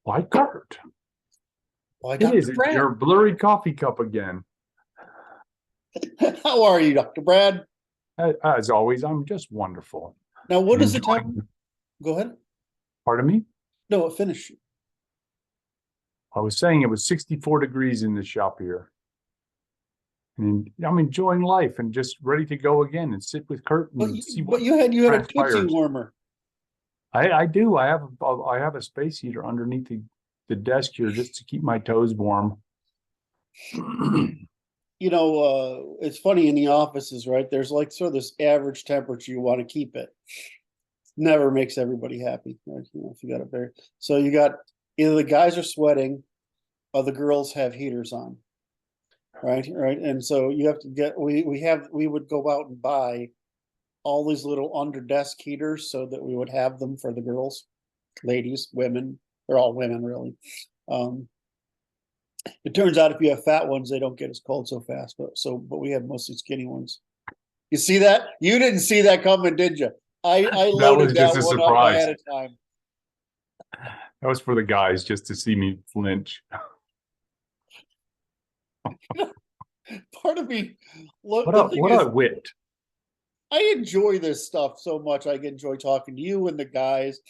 Why, Kurt? Why, It Dr. is. It's Brad? your blurry coffee cup again. How are you, Dr. Brad? As always, I'm just wonderful. Now, what is the Enjoying- time? Go ahead. Pardon me? No, finish. I was saying it was 64 degrees in the shop here. And I'm enjoying life and just ready to go again and sit with Kurt and see But what you had a Tootsie transpires. warmer. I do. I have a space heater underneath the desk here just to keep my toes warm. You know, it's funny in the offices, right? There's like sort of this average temperature you want to keep it. Never makes everybody happy. Right? You know, if you got a very so you got either the guys are sweating or the girls have heaters on. Right. And so you have to get we would go out and buy all these little under desk heaters so that we would have them for the girls, ladies, women. They're all women, really. It turns out if you have fat ones, they don't get as cold so fast. But we have mostly skinny ones. You see that? You didn't see that coming, did you? I loaded that one up ahead of time. That was for the guys just to see me flinch. Part of me, what a wit. I enjoy this stuff so much. I enjoy talking to you and the guys,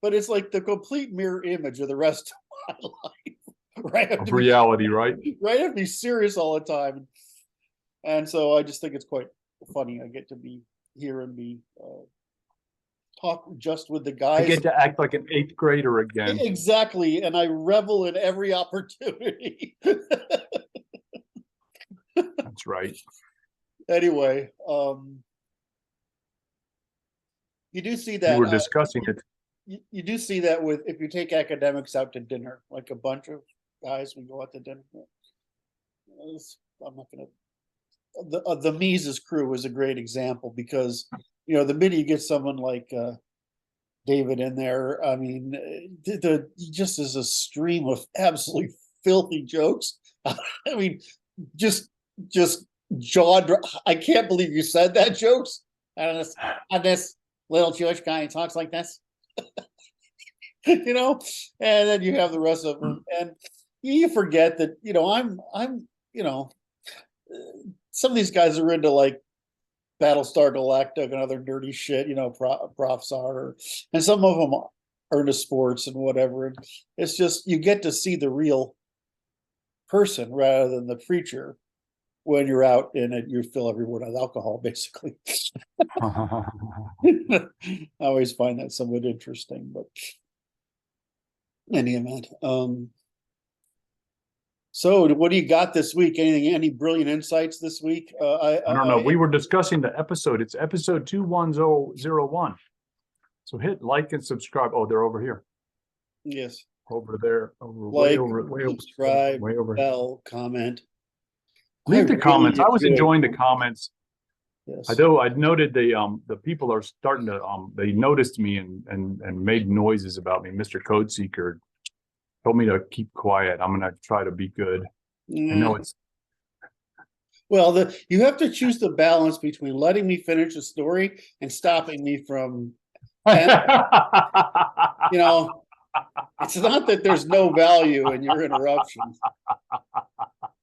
but it's like the complete mirror image of the rest of my life. Right? Of reality, right? Right? I have to be serious all the time. And so I just think it's quite funny. I get to be here and be talk just with the guys. I get to act like an 8th grader again. Exactly. And I revel in every opportunity. That's right. Anyway, you do see that. We were discussing it. You do see that with if you take academics out to dinner, like a bunch of guys, we go out to dinner. I'm not going to. The Mises crew is a great example because the minute you get someone like David in there, I mean, just as a stream of absolutely filthy jokes. I mean, just jaw. I can't believe you said that jokes. And this little Jewish guy talks like this. And then you have the rest of them, and you forget that I'm some of these guys are into like Battlestar Galactica and other dirty shit, profs are, and some of them are into sports and whatever. And it's just you get to see the real person rather than the preacher when you're out in it. You fill everyone with alcohol, basically. I always find that somewhat interesting, but in any event, so what do you got this week? Any brilliant insights this week? I don't know. We were discussing the episode. It's episode 2101. So hit like and subscribe. Oh, they're over here. Yes. Over there. Way subscribe, way over. Bell, comment. Leave the comments. I was enjoying the comments. Yes. Although I noted the people are starting to they noticed me and made noises about me. Mr. Code Seeker told me to keep quiet. I'm gonna try to be good. I know it's well, you have to choose the balance between letting me finish the story and stopping me from it's not that there's no value in your interruptions.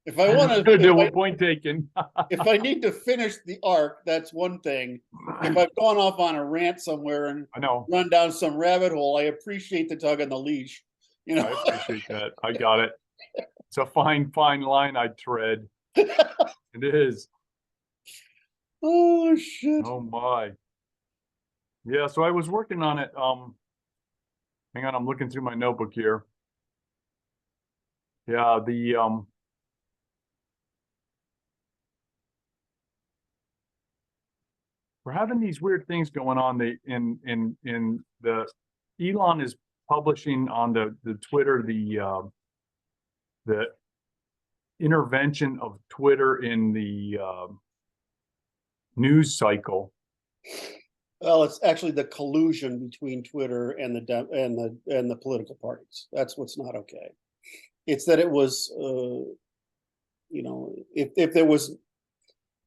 If I want to, point taken. If I need to finish the arc, that's one thing. If I've gone off on a rant somewhere and run down some rabbit hole, I appreciate the tug on the leash. I appreciate that. I got it. It's a fine line I tread. It is. Oh shit. Oh my. Yeah, so I was working on it. Hang on, I'm looking through my notebook here. Yeah, we're having these weird things going on. In the Elon is publishing on the Twitter the intervention of Twitter in the news cycle. Well, it's actually the collusion between Twitter and the political parties. That's what's not okay. It's that it was,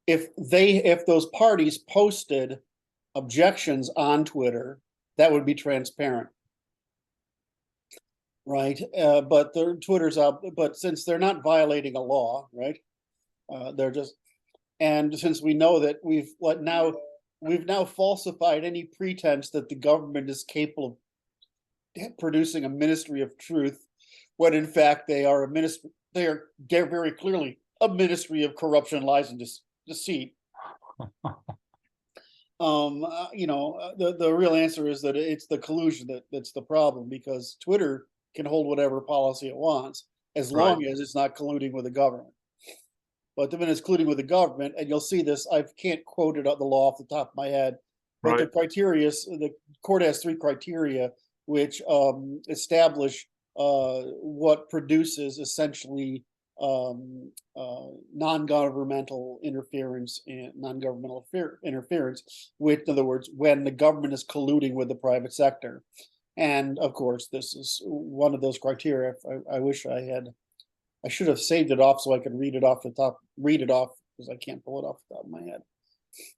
if those parties posted objections on Twitter, that would be transparent. right? But their Twitter's up, but since they're not violating a law, right? They're just, and since we know that we've now falsified any pretense that the government is capable of producing a ministry of truth, when in fact they are a ministry, they're very clearly a ministry of corruption, lies, and deceit. The real answer is that it's the collusion that's the problem, because Twitter can hold whatever policy it wants as long as it's not colluding with the government. But the minute it's colluding with the government, and you'll see this, I can't quote it on the law off the top of my head, but the criteria, the court has 3 criteria which establish what produces essentially non-governmental interference and non-governmental interference, with, in other words, when the government is colluding with the private sector. And of course, this is one of those criteria. I wish I should have saved it off so I could read it off, because I can't pull it off the top of my head.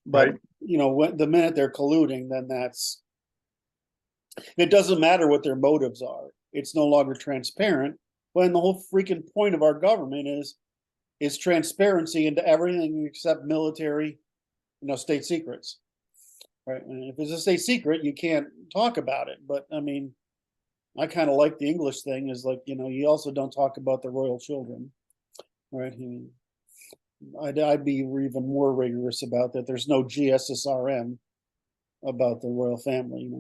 But when the minute they're colluding, then it doesn't matter what their motives are. It's no longer transparent, when the whole freaking point of our government is transparency into everything except military, state secrets, right? And if it's a state secret, you can't talk about it. But I mean, I kind of like the English thing, is like, you also don't talk about the royal children, right? I mean, I'd be even more rigorous about that. There's no GSSRM about the royal family.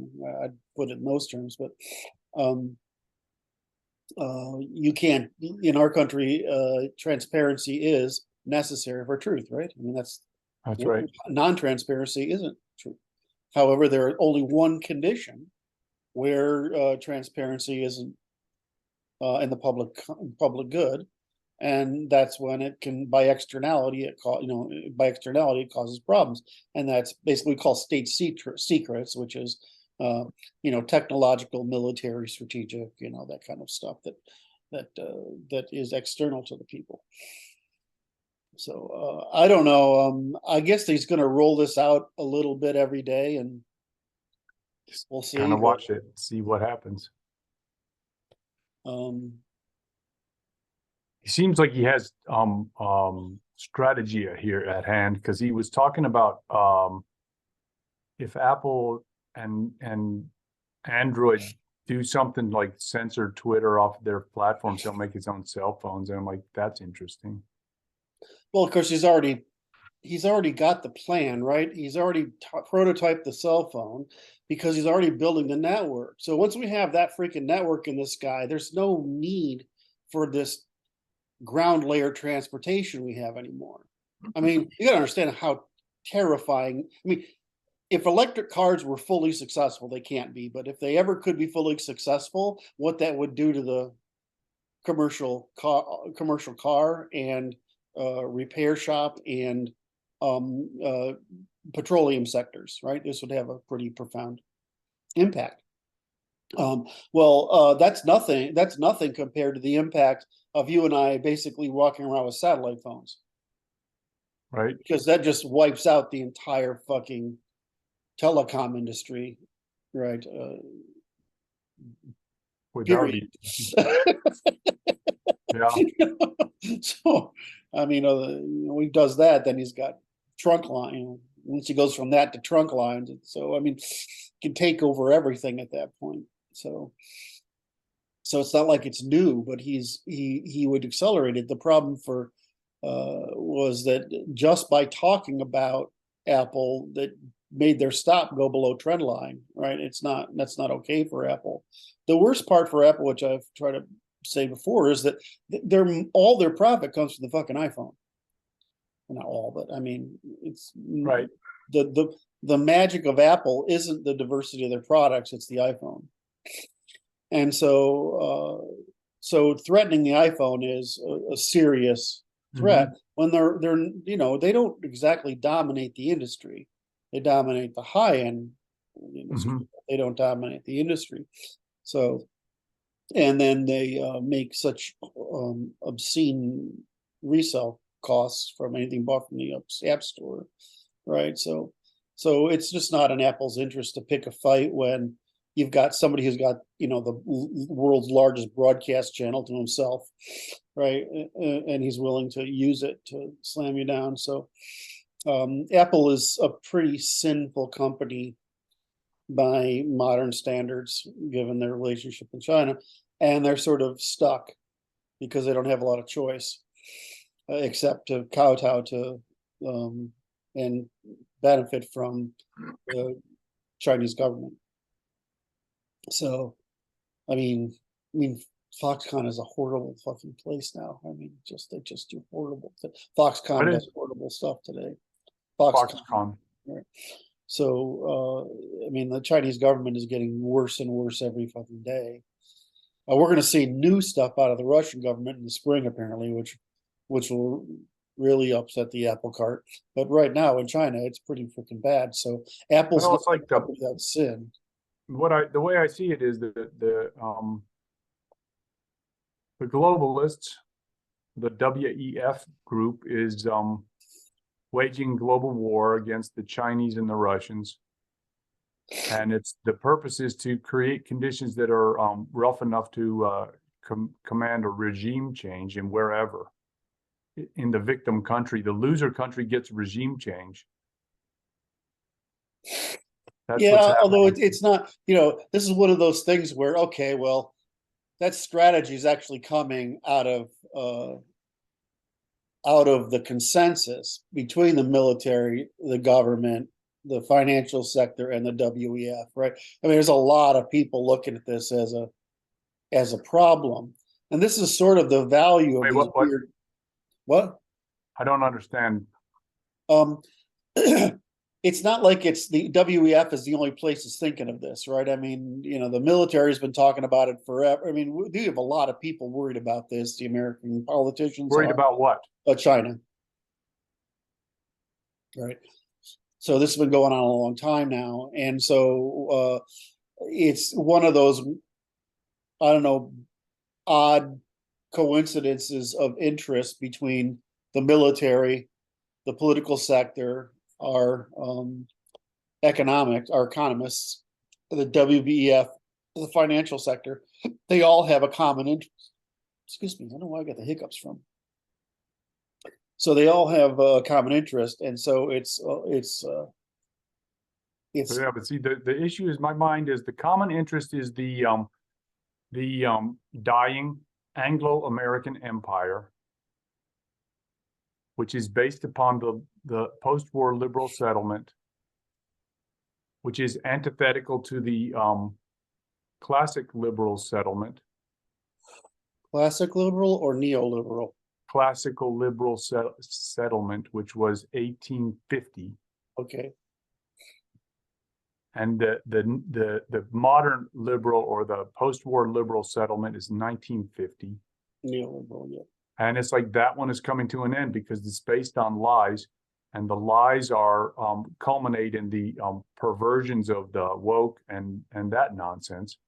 I'd put it in those terms, but you can't, in our country, transparency is necessary for truth, right? I mean, that's right. Non-transparency isn't true. However, there are only one condition where transparency isn't in the public good, and that's when it can, by externality, it causes problems, and that's basically called state secrets, which is technological, military, strategic, that kind of stuff that is external to the people. So I don't know. I guess he's going to roll this out a little bit every day, and we'll see. Kind of watch it, see what happens. He seems like he has strategy here at hand, because he was talking about if Apple and Android do something like censor Twitter off their platforms, he'll make his own cell phones. And I'm like, that's interesting. Well, of course, he's already got the plan, right? He's already prototyped the cell phone, because he's already building the network. So once we have that freaking network in the sky, there's no need for this ground layer transportation we have anymore. I mean, you gotta understand how terrifying. I mean, if electric cars were fully successful, they can't be, but if they ever could be fully successful, what that would do to the commercial car and repair shop and petroleum sectors, right? This would have a pretty profound impact. That's nothing compared to the impact of you and I basically walking around with satellite phones, right? Because that just wipes out the entire fucking telecom industry, right? Period. Yeah. So, I mean, when he does that, then he's got trunk line. Once he goes from that to trunk lines, so I mean, he can take over everything at that point. So it's not like it's new, but he would accelerate it. The problem was that just by talking about Apple, that made their stop go below trend line, right? That's not okay for Apple. The worst part for Apple, which I've tried to say before, is that all their profit comes from the fucking iPhone. Not all, but I mean, it's right. The magic of Apple isn't the diversity of their products, it's the iPhone. And so threatening the iPhone is a serious threat. When they're they don't exactly dominate the industry. They dominate the high end industry. They don't dominate the industry. So, and then they make such obscene resale costs from anything bought from the App Store, right? So it's just not in Apple's interest to pick a fight when you've got somebody who's got, the world's largest broadcast channel to himself, right? And he's willing to use it to slam you down. So Apple is a pretty sinful company by modern standards, given their relationship with China, and they're sort of stuck because they don't have a lot of choice except to kowtow to and benefit from the Chinese government. So, I mean, Foxconn is a horrible fucking place now. I mean, they just do horrible. Foxconn does horrible stuff today. Foxconn. Right. So, I mean, the Chinese government is getting worse and worse every fucking day. We're going to see new stuff out of the Russian government in the spring, apparently, which will really upset the apple cart. But right now in China, it's pretty freaking bad. So Apple's Well, it's like that sin. The way I see it is that the globalists, the WEF group, is waging global war against the Chinese and the Russians, and the purpose is to create conditions that are rough enough to command a regime change in wherever. In the victim country, the loser country gets regime change. That's although it's not, this is one of those things where, okay, well, that strategy is actually coming out of the consensus between the military, the government, the financial sector, and the WEF, right? I mean, there's a lot of people looking at this as a problem, and this is sort of the value of these weird. What? I don't understand. It's not like it's the WEF is the only place that's thinking of this, right? I mean, the military's been talking about it forever. I mean, we have a lot of people worried about this. The American politicians worried about what? China, right? So this has been going on a long time now, and so it's one of those, I don't know, odd coincidences of interest between the military, the political sector, our economists, the WEF, the financial sector. They all have a common interest. Excuse me, I don't know where I got the hiccups from. So they all have a common interest, and so it's. Yeah, but see, the issue is, my mind is, the common interest is the dying Anglo-American Empire, which is based upon the post-war liberal settlement, which is antithetical to the classic liberal settlement. Classic liberal or neoliberal? Classical liberal settlement, which was 1850. Okay. And the modern liberal, or the post-war liberal settlement, is 1950. Neoliberal, yeah. And it's like that one is coming to an end because it's based on lies, and the lies are culminate in the perversions of the woke and that nonsense.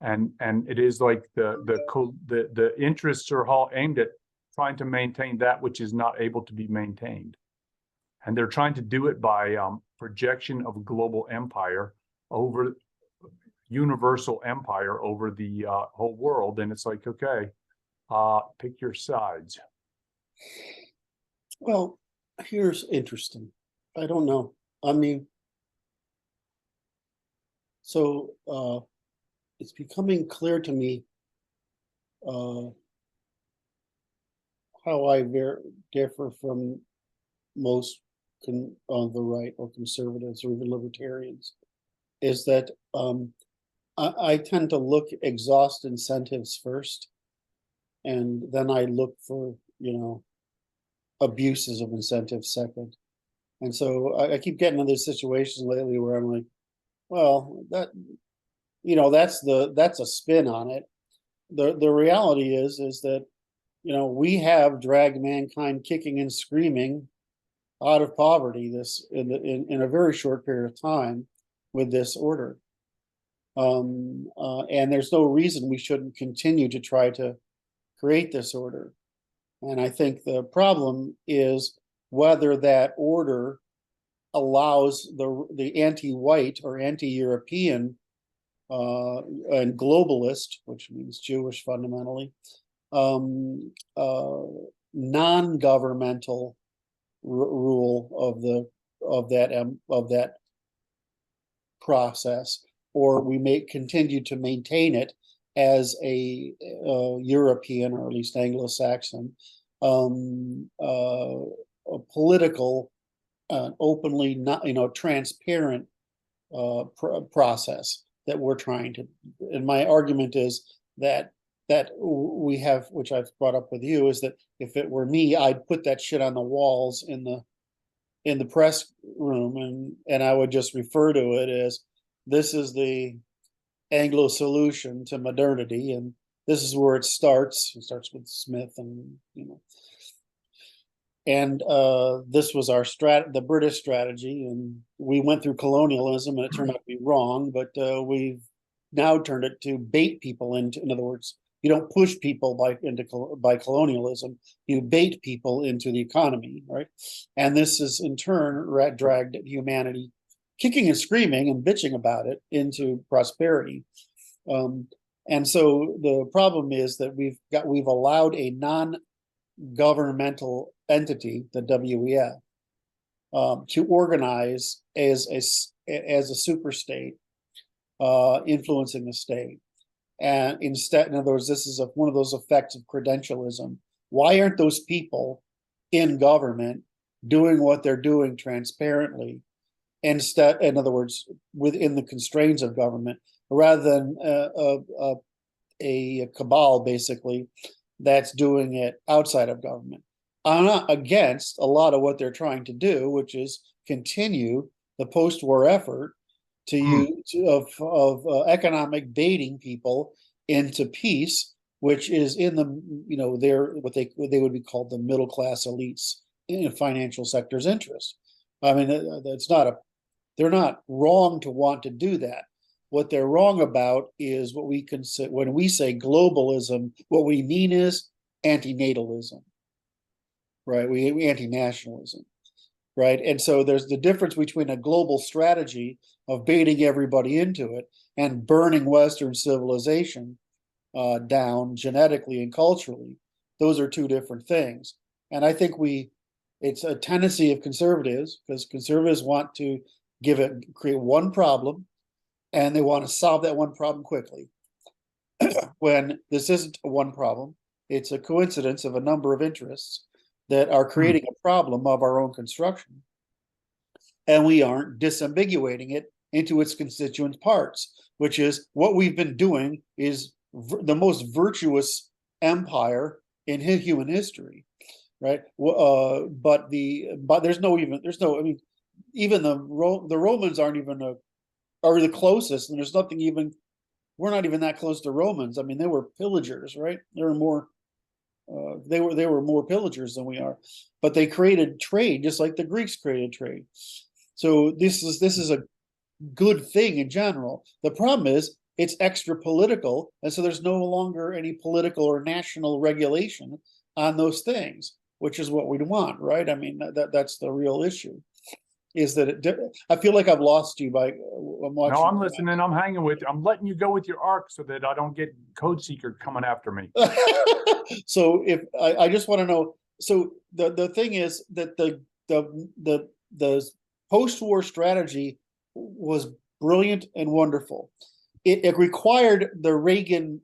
And it is like the interests are all aimed at trying to maintain that which is not able to be maintained. And they're trying to do it by projection of global empire over universal empire over the whole world. And it's like, okay, pick your sides. Well, here's interesting. I don't know. I mean, so it's becoming clear to me how I differ from most on the right, or conservatives, or even libertarians, is that I tend to look exhaust incentives first, and then I look for abuses of incentives second. And so I keep getting into situations lately where I'm like, well, that's a spin on it. The reality is that we have dragged mankind kicking and screaming out of poverty in a very short period of time with this order, and there's no reason we shouldn't continue to try to create this order. And I think the problem is whether that order allows the anti-white or anti-European and globalist, which means Jewish fundamentally, non-governmental rule of that process, or we may continue to maintain it as a European, or at least Anglo-Saxon, a political, openly not transparent process that we're trying to. And my argument is that we have, which I've brought up with you, is that if it were me, I'd put that shit on the walls in the press room, and I would just refer to it as, this is the Anglo solution to modernity, and this is where it starts. It starts with Smith, and and this was the British strategy, and we went through colonialism, and it turned out to be wrong, but we've now turned it to bait people into. In other words, you don't push people by colonialism, you bait people into the economy, right? And this is in turn dragged humanity, kicking and screaming and bitching about it, into prosperity. And so the problem is that we've allowed a non-governmental entity, the WEF, to organize as a super state, influencing the state. And instead, in other words, this is one of those effects of credentialism. Why aren't those people in government doing what they're doing transparently? Instead, in other words, within the constraints of government, rather than a cabal, basically, that's doing it outside of government. I'm not against a lot of what they're trying to do, which is continue the post-war effort to use of economic baiting people into peace, which is in the they're what they would be called the middle class elites in the financial sector's interest. I mean, they're not wrong to want to do that. What they're wrong about is what we consider, when we say globalism, what we mean is antinatalism, right? We anti-nationalism, right? And so there's the difference between a global strategy of baiting everybody into it and burning Western civilization down genetically and culturally. Those are two different things. And I think it's a tendency of conservatives, because conservatives want to create one problem, and they want to solve that one problem quickly. When this isn't one problem, it's a coincidence of a number of interests that are creating a problem of our own construction, and we aren't disambiguating it into its constituent parts, which is what we've been doing is the most virtuous empire in human history, right? But there's no, I mean, even the Romans are the closest, and there's nothing even, we're not even that close to Romans. I mean, they were pillagers, right? They were more pillagers than we are, but they created trade just like the Greeks created trade. So this is a good thing in general. The problem is it's extra political, and so there's no longer any political or national regulation on those things, which is what we want, right? I mean, that's the real issue. Is that I feel like I've lost you by I'm watching. No, I'm listening. I'm hanging with you. I'm letting you go with your arc so that I don't get Code Seeker coming after me. So if I just want to know, so the thing is that the post-war strategy was brilliant and wonderful. It required the Reagan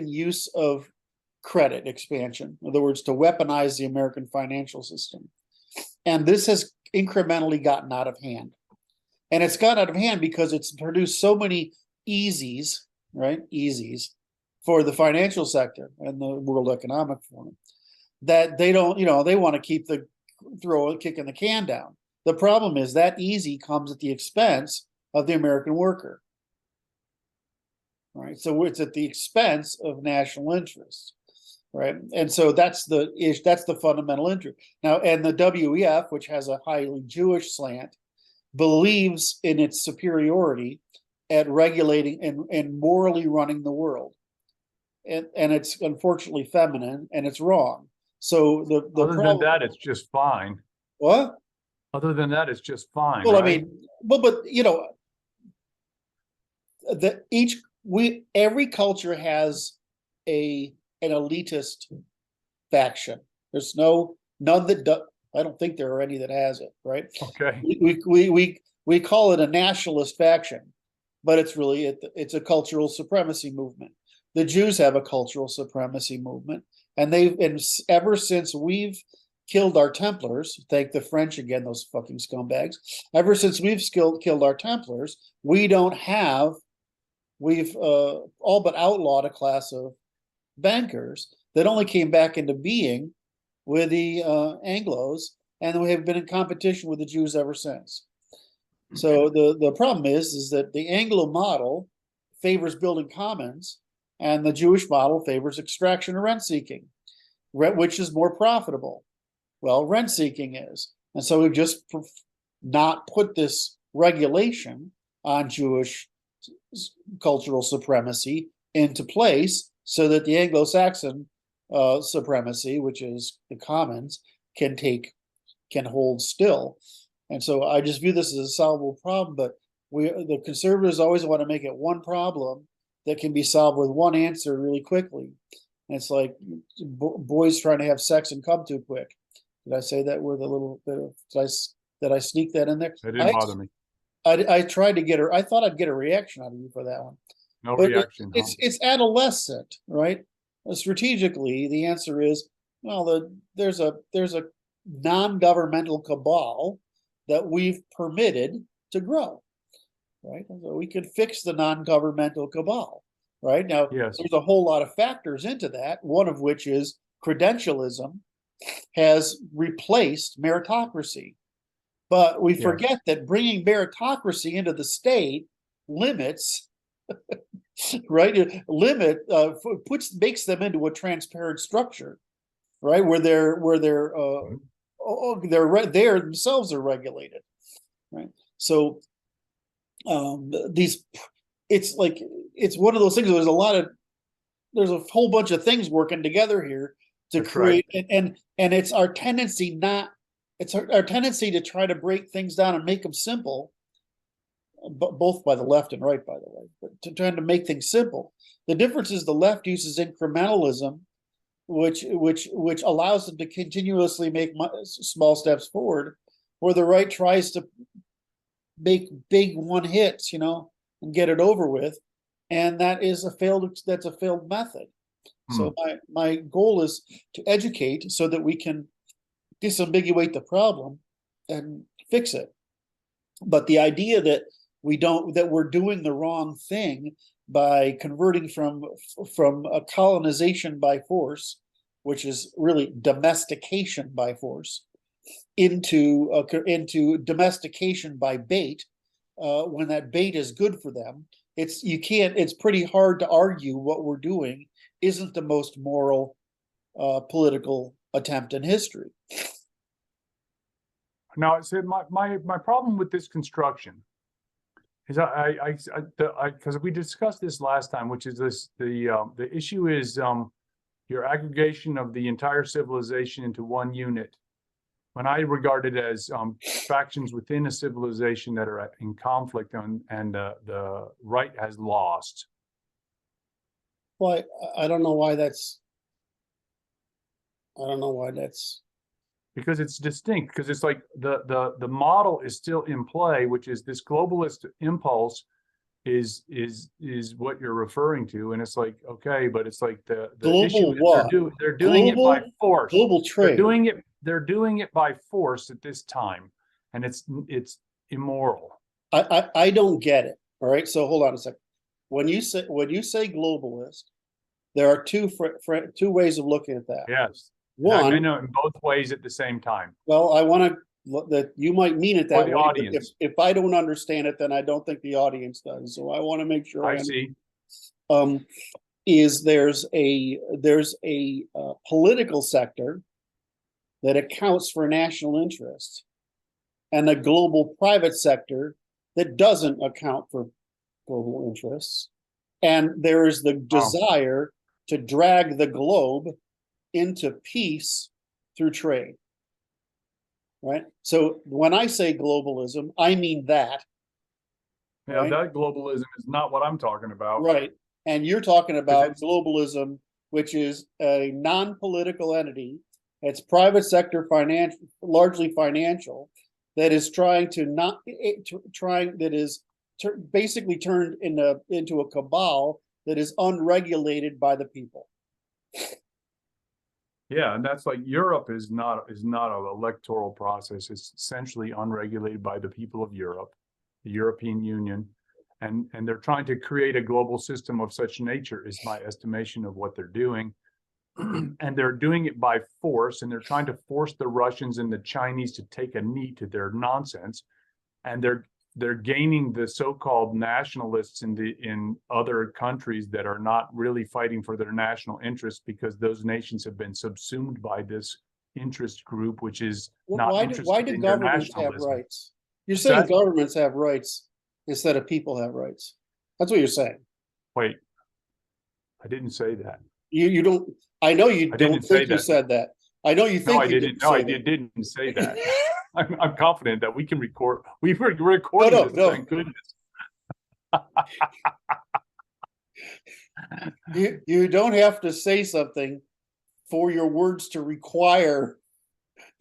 use of credit expansion, in other words, to weaponize the American financial system, and this has incrementally gotten out of hand. And it's gotten out of hand because it's produced so many easies, right? Easies for the financial sector and the World Economic Forum, that they don't, they want to keep kicking the can down. The problem is that easy comes at the expense of the American worker, right? So it's at the expense of national interests. Right, and so that's the fundamental interest now. And the WEF, which has a highly Jewish slant, believes in its superiority at regulating and morally running the world, and it's unfortunately feminine, and it's wrong. So the other than that, it's just fine. What? Other than that, it's just fine. Well, right? I mean, but every culture has an elitist faction. There's none that I don't think there are any that has it, right? Okay. We call it a nationalist faction, but it's a cultural supremacy movement. The Jews have a cultural supremacy movement, and ever since we've killed our Templars, thank the French again, those fucking scumbags. Ever since we've killed our Templars, we've all but outlawed a class of bankers that only came back into being with the Anglos, and we have been in competition with the Jews ever since. So the problem is that the Anglo model favors building commons, and the Jewish model favors extraction and rent seeking, which is more profitable. Well, rent seeking is, and so we've just not put this regulation on Jewish cultural supremacy into place, so that the Anglo-Saxon supremacy, which is the commons, can hold still. And so I just view this as a solvable problem, but the conservatives always want to make it one problem that can be solved with one answer really quickly. And it's like boys trying to have sex and come too quick. Did I say that with a little bit of, did I sneak that in there? That didn't bother me. I tried to get her. I thought I'd get a reaction out of you for that one. No But reaction. it's adolescent, right? Strategically, the answer is, well, there's a non-governmental cabal that we've permitted to grow, right? So we could fix the non-governmental cabal, right? Now, Yes. there's a whole lot of factors into that, one of which is credentialism has replaced meritocracy. But we forget that bringing meritocracy into the state limits, right? Makes them into a transparent structure, right? Where they themselves are regulated, right? So it's one of those things. There's a whole bunch of things working together here to create, and it's our tendency our tendency to try to break things down and make them simple, both by the left and right, by the way, but trying to make things simple. The difference is the left uses incrementalism, which allows them to continuously make small steps forward, where the right tries to make big one hits, and get it over with, and that's a failed method. So my goal is to educate so that we can disambiguate the problem and fix it. But the idea that we're doing the wrong thing by converting from a colonization by force, which is really domestication by force, into domestication by bait, when that bait is good for them, it's pretty hard to argue what we're doing isn't the most moral political attempt in history. Now, so my problem with this construction is because we discussed this last time, which is the issue is your aggregation of the entire civilization into one unit. When I regard it as factions within a civilization that are in conflict, and the right has lost. Well, I don't know why that's. Because it's distinct, because it's like the model is still in play, which is this globalist impulse is what you're referring to, and it's like, okay, but it's like the issue is they're doing it by force. Global trade. They're doing it by force at this time, and it's immoral. I don't get it. All right, so hold on a second. When you say globalist, there are two ways of looking at that. Yes. One, I know in both ways at the same time. Well, I want that you might mean it that way. Audience. If I don't understand it, then I don't think the audience does. So I want to make sure I see. There's a political sector that accounts for national interests, and a global private sector that doesn't account for global interests. And there is the desire to drag the globe into peace through trade, right? So when I say globalism, I mean that. Yeah, right? that globalism is not what I'm talking about. Right. And you're talking 'Cause about it's, globalism, which is a non-political entity. It's private sector financial, largely financial, that is trying to not trying that is basically turned into a cabal that is unregulated by the people. yeah, and that's like Europe is not an electoral process. It's essentially unregulated by the people of Europe, the European Union, and they're trying to create a global system of such nature, is my estimation of what they're doing. And they're doing it by force, and they're trying to force the Russians and the Chinese to take a knee to their nonsense. And they're gaining the so-called nationalists in other countries that are not really fighting for their national interests, because those nations have been subsumed by this interest group, which is not Why interested do in their governments have nationalism. rights? You're What's saying that? governments have rights instead of people have rights. That's what you're saying. Wait, I didn't say that. You don't. I know you I don't didn't say think you that. said that. I know you No, think I you didn't. didn't No, I say that. didn't say that. I'm confident that we can record. We were No, recording no, this. no. Thank goodness. You don't have to say something for your words to require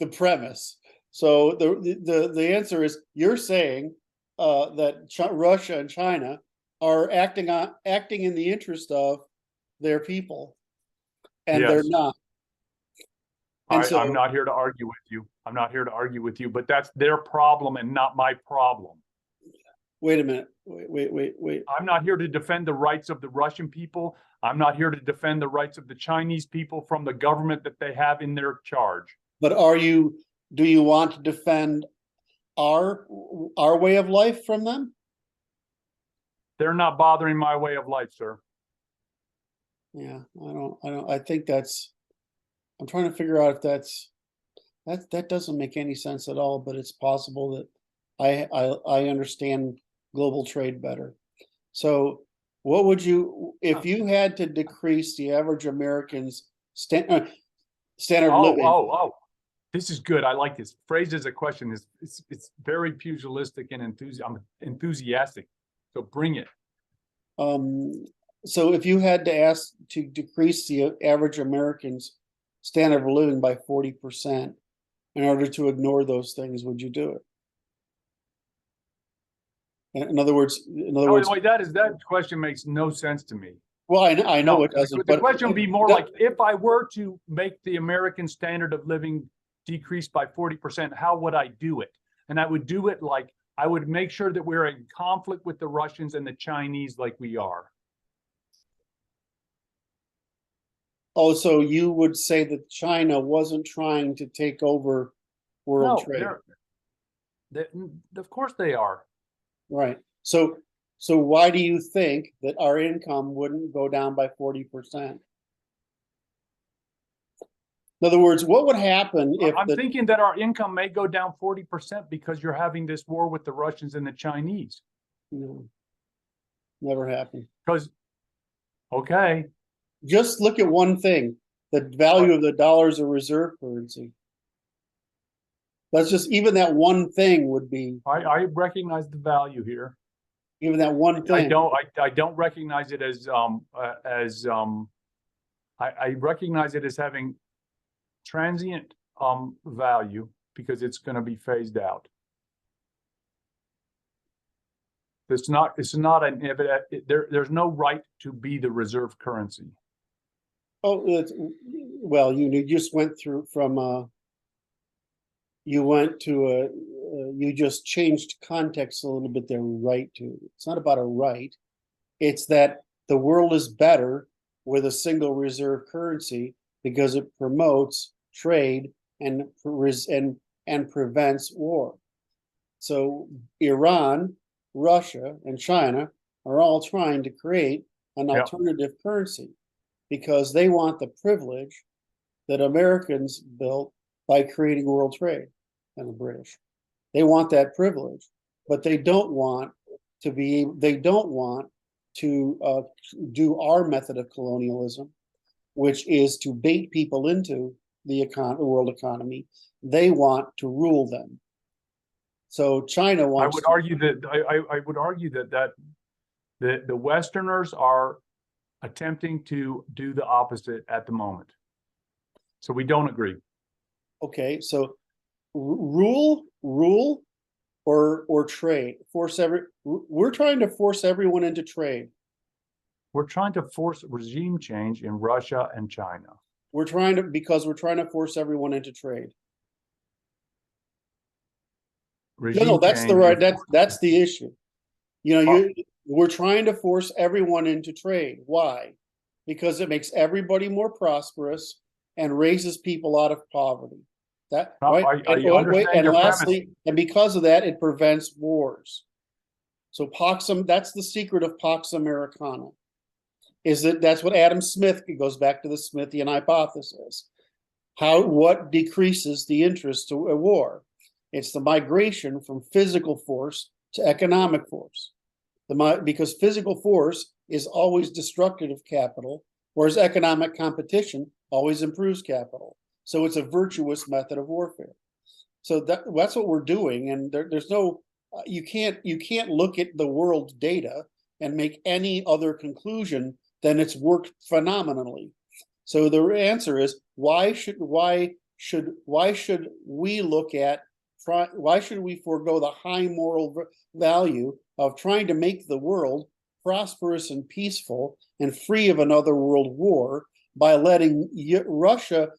the premise. So the answer is, you're saying that Russia and China are acting in the interest of their people, and they're Yes. not. And I'm so, not here to argue with you. I'm not here to argue with you, but that's their problem and not my problem. wait a minute. Wait. I'm not here to defend the rights of the Russian people. I'm not here to defend the rights of the Chinese people from the government that they have in their charge. But do you want to defend our way of life from them? They're not bothering my way of life, sir. Yeah, I think I'm trying to figure out if that doesn't make any sense at all, but it's possible that I understand global trade better. So what would you, if you had to decrease the average American's standard of living? Oh. This is good. I like this. Phrased as a question. It's very pugilistic and I'm enthusiastic. So bring it. So if you had to ask to decrease the average American's standard of living by 40% in order to ignore those things, would you do it? In other words, Wait, that question makes no sense to me. well, I know No, it doesn't. the But question would be more like, if I were to make the American standard of living decrease by 40%, how would I do it? And I would do it like, I would make sure that we're in conflict with the Russians and the Chinese like we are. Oh, so you would say that China wasn't trying to take over world trade? Of course they are. Right. So why do you think that our income wouldn't go down by 40%? In other words, what would happen if I'm thinking that our income may go down 40% because you're having this war with the Russians and the Chinese. No, never happened. Because, okay. Just look at one thing: the value of the dollar as a reserve currency. That's just, even that one thing would be. I recognize the value here. Even that one thing. I don't recognize it as I recognize it as having transient value, because it's going to be phased out. It's not there's no right to be the reserve currency. Oh, well, you just went through from you just changed context a little bit there. Right to, it's not about a right. It's that the world is better with a single reserve currency because it promotes trade and prevents war. So Iran, Russia, and China are all trying to create an alternative currency because they want the privilege that Americans built by creating world trade, and the British. They want that privilege, but they don't want to do our method of colonialism, which is to bait people into the world economy. They want to rule them. So China I wants would to, argue that, I would argue that the Westerners are attempting to do the opposite at the moment. So we don't agree. okay, so rule or trade, we're trying to force everyone into trade. We're trying to force regime change in Russia and China. Because we're trying to force everyone into trade. Regime No, that's the change right, is- that's the issue. You know, we're trying to force everyone into trade. Why? Because it makes everybody more prosperous and raises people out of poverty. That No, right? I understand And your lastly, and because of that, it prevents wars. So that's the secret of Pax Americana. That's what Adam Smith, it goes back to the Smithian hypothesis. What decreases the interest to a war? It's the migration from physical force to economic force. Because physical force is always destructive of capital, whereas economic competition always improves capital. So it's a virtuous method of warfare. So that's what we're doing, and there's no you can't look at the world data and make any other conclusion than it's worked phenomenally. So the answer is why should we forego the high moral value of trying to make the world prosperous and peaceful and free of another world war by letting Russia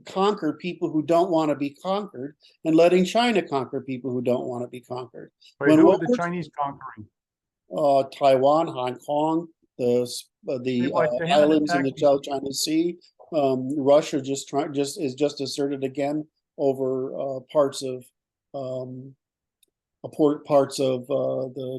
conquer people who don't want to be conquered and letting China conquer people who don't want to be conquered. Wait, who are the Chinese conquering? Taiwan, Hong Kong, the They haven't islands in the attacked South China Sea. Russia is just asserted again over parts of the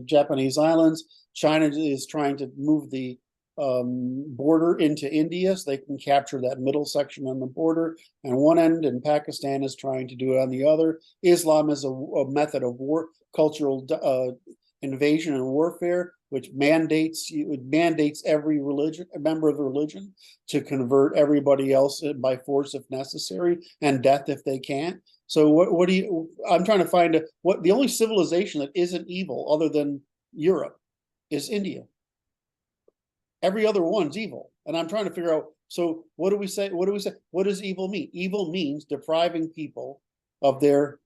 Japanese islands. China is trying to move the border into India so they can capture that middle section on the border on one end, and Pakistan is trying to do it on the other. Islam is a method of cultural invasion and warfare, which mandates every member of the religion to convert everybody else by force if necessary, and death if they can't. So I'm trying to find the only civilization that isn't evil other than Europe is India. Every other one's evil. And I'm trying to figure out, so what do we say? What does evil mean? Evil means depriving people of their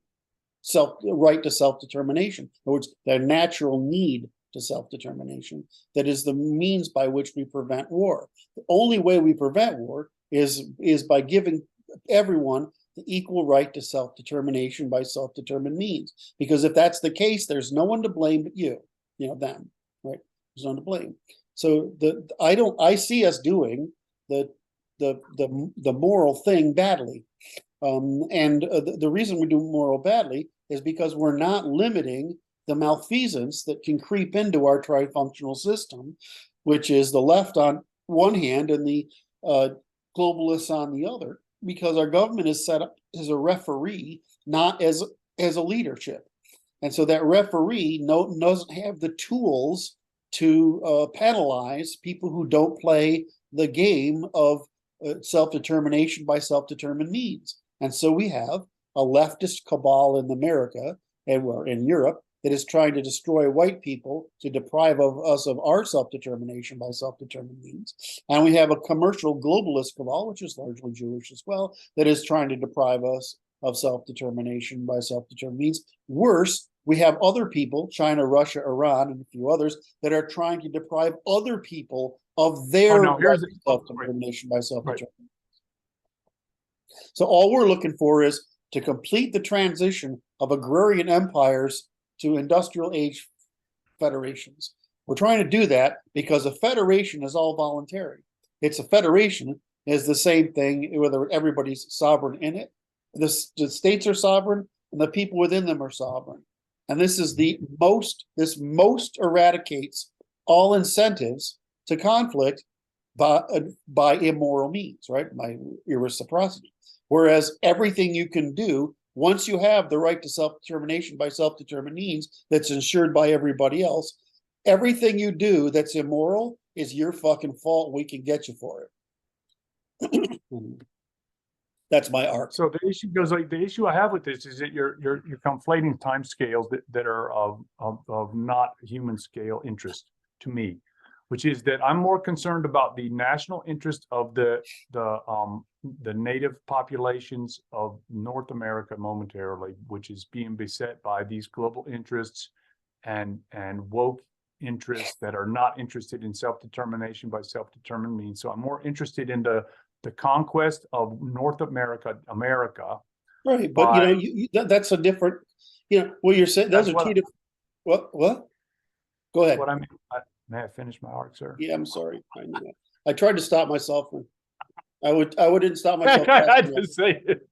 right to self-determination. In other words, their natural need to self-determination. That is the means by which we prevent war. The only way we prevent war is by giving everyone the equal right to self-determination by self-determined means. Because if that's the case, there's no one to blame but them, right? There's no one to blame. So I see us doing the moral thing badly. And the reason we do moral badly is because we're not limiting the malfeasance that can creep into our trifunctional system, which is the left on one hand and the globalists on the other, because our government is set up as a referee, not as a leadership. And so that referee doesn't have the tools to penalize people who don't play the game of self-determination by self-determined means. And so we have a leftist cabal in America and in Europe that is trying to destroy white people to deprive us of our self-determination by self-determined means. And we have a commercial globalist cabal, which is largely Jewish as well, that is trying to deprive us of self-determination by self-determined means. Worse, we have other people, China, Russia, Iran, and a few others, that are trying to deprive other people of their self-determination by self-determination. Right. So all we're looking for is to complete the transition of agrarian empires to industrial age federations. We're trying to do that because a federation is all voluntary. It's a federation is the same thing whether everybody's sovereign in it. The states are sovereign and the people within them are sovereign. And this most eradicates all incentives to conflict by immoral means, right? By reciprocity. Whereas everything you can do, once you have the right to self-determination by self-determined means that's ensured by everybody else, everything you do that's immoral is your fucking fault. We can get you for it. That's my arc. So the issue goes like, the issue I have with this is that you're conflating time scales that are of not human scale interest to me, which is that I'm more concerned about the national interest of the native populations of North America momentarily, which is being beset by these global interests and woke interests that are not interested in self-determination by self-determined means. So I'm more interested in the conquest of North America, Right, but you know, that's a different, you know, what you're saying, those are two different, what? Go ahead. What I mean, may I finish my arc, sir? Yeah, I'm sorry. I tried to stop myself. I wouldn't stop myself. I had to say it.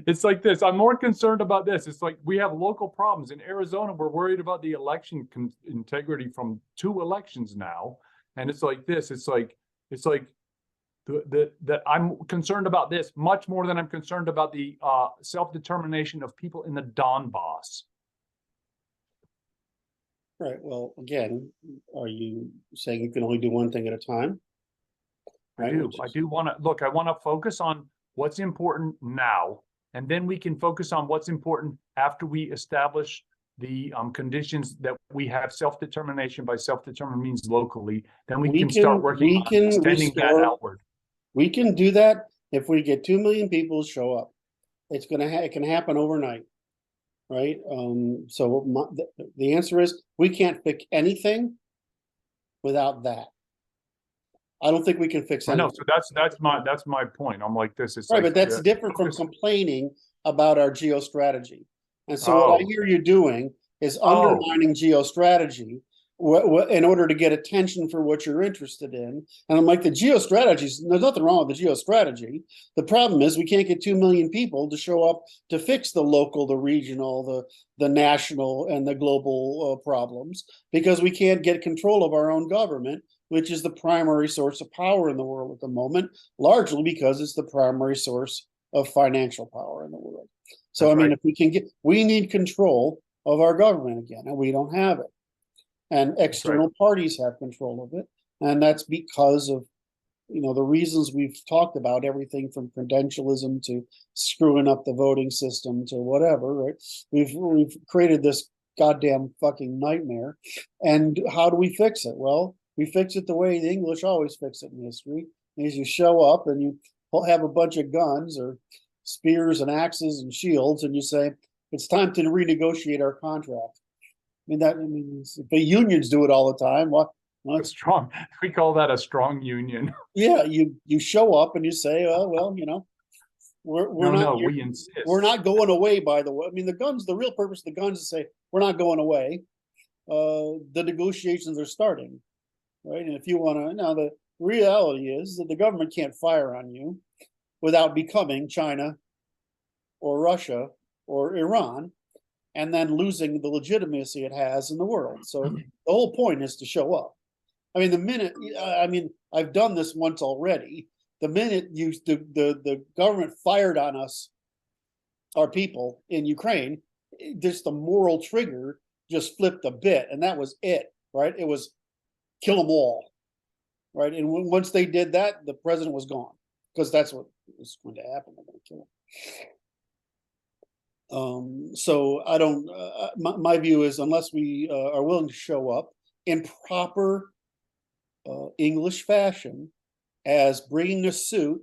It's like this. I'm more concerned about this. It's like we have local problems in Arizona. We're worried about the election integrity from 2 elections now, and it's like this. It's like that I'm concerned about this much more than I'm concerned about the self-determination of people in the Donbass. Right. Well, again, are you saying you can only do one thing at a time? Right? I do want to look. I want to focus on what's important now, and then we can focus on what's important after we establish the conditions that we have self-determination by self-determined means locally. Then we can start working on extending that outward. We can do that if we get 2 million people to show up. It's it can happen overnight, right? So the answer is we can't fix anything without that. I don't think we can fix anything. I know, so that's my point. I'm like this. It's right, like, but that's different from complaining about our geostrategy. And so what I hear you doing is undermining geostrategy in order to get attention for what you're interested in. And I'm like, the geostrategies, there's nothing wrong with the geostrategy. The problem is we can't get 2 million people to show up to fix the local, the regional, the national, and the global problems, because we can't get control of our own government, which is the primary source of power in the world at the moment, largely because it's the primary source of financial power in the world. So, that's I mean, if we need control of our government again, and we don't have it. And external parties have control of it. And that's because of, you know, the reasons we've talked about, everything from credentialism to screwing up the voting system to whatever, right? We've created this goddamn fucking nightmare. And how do we fix it? Well, we fix it the way the English always fix it in history, is you show up and you have a bunch of guns or spears and axes and shields, and you say, it's time to renegotiate our contract. I mean, if the unions do it all the time, strong. We call that a strong union. Yeah, you show up and you say, well, you know, we're not going away. By the way, I mean, the real purpose of the guns is to say we're not going away. The negotiations are starting, right? And if you want to, now the reality is that the government can't fire on you without becoming China or Russia or Iran, and then losing the legitimacy it has in the world. So the whole point is to show up. I mean, I've done this once already. The minute the government fired on us, our people in Ukraine, just the moral trigger just flipped a bit, and that was it, right? It was kill them all, right? And once they did that, the president was gone, because that's what was going to happen. They're going to kill him. So I don't, my view is, unless we are willing to show up in proper English fashion as bringing a suit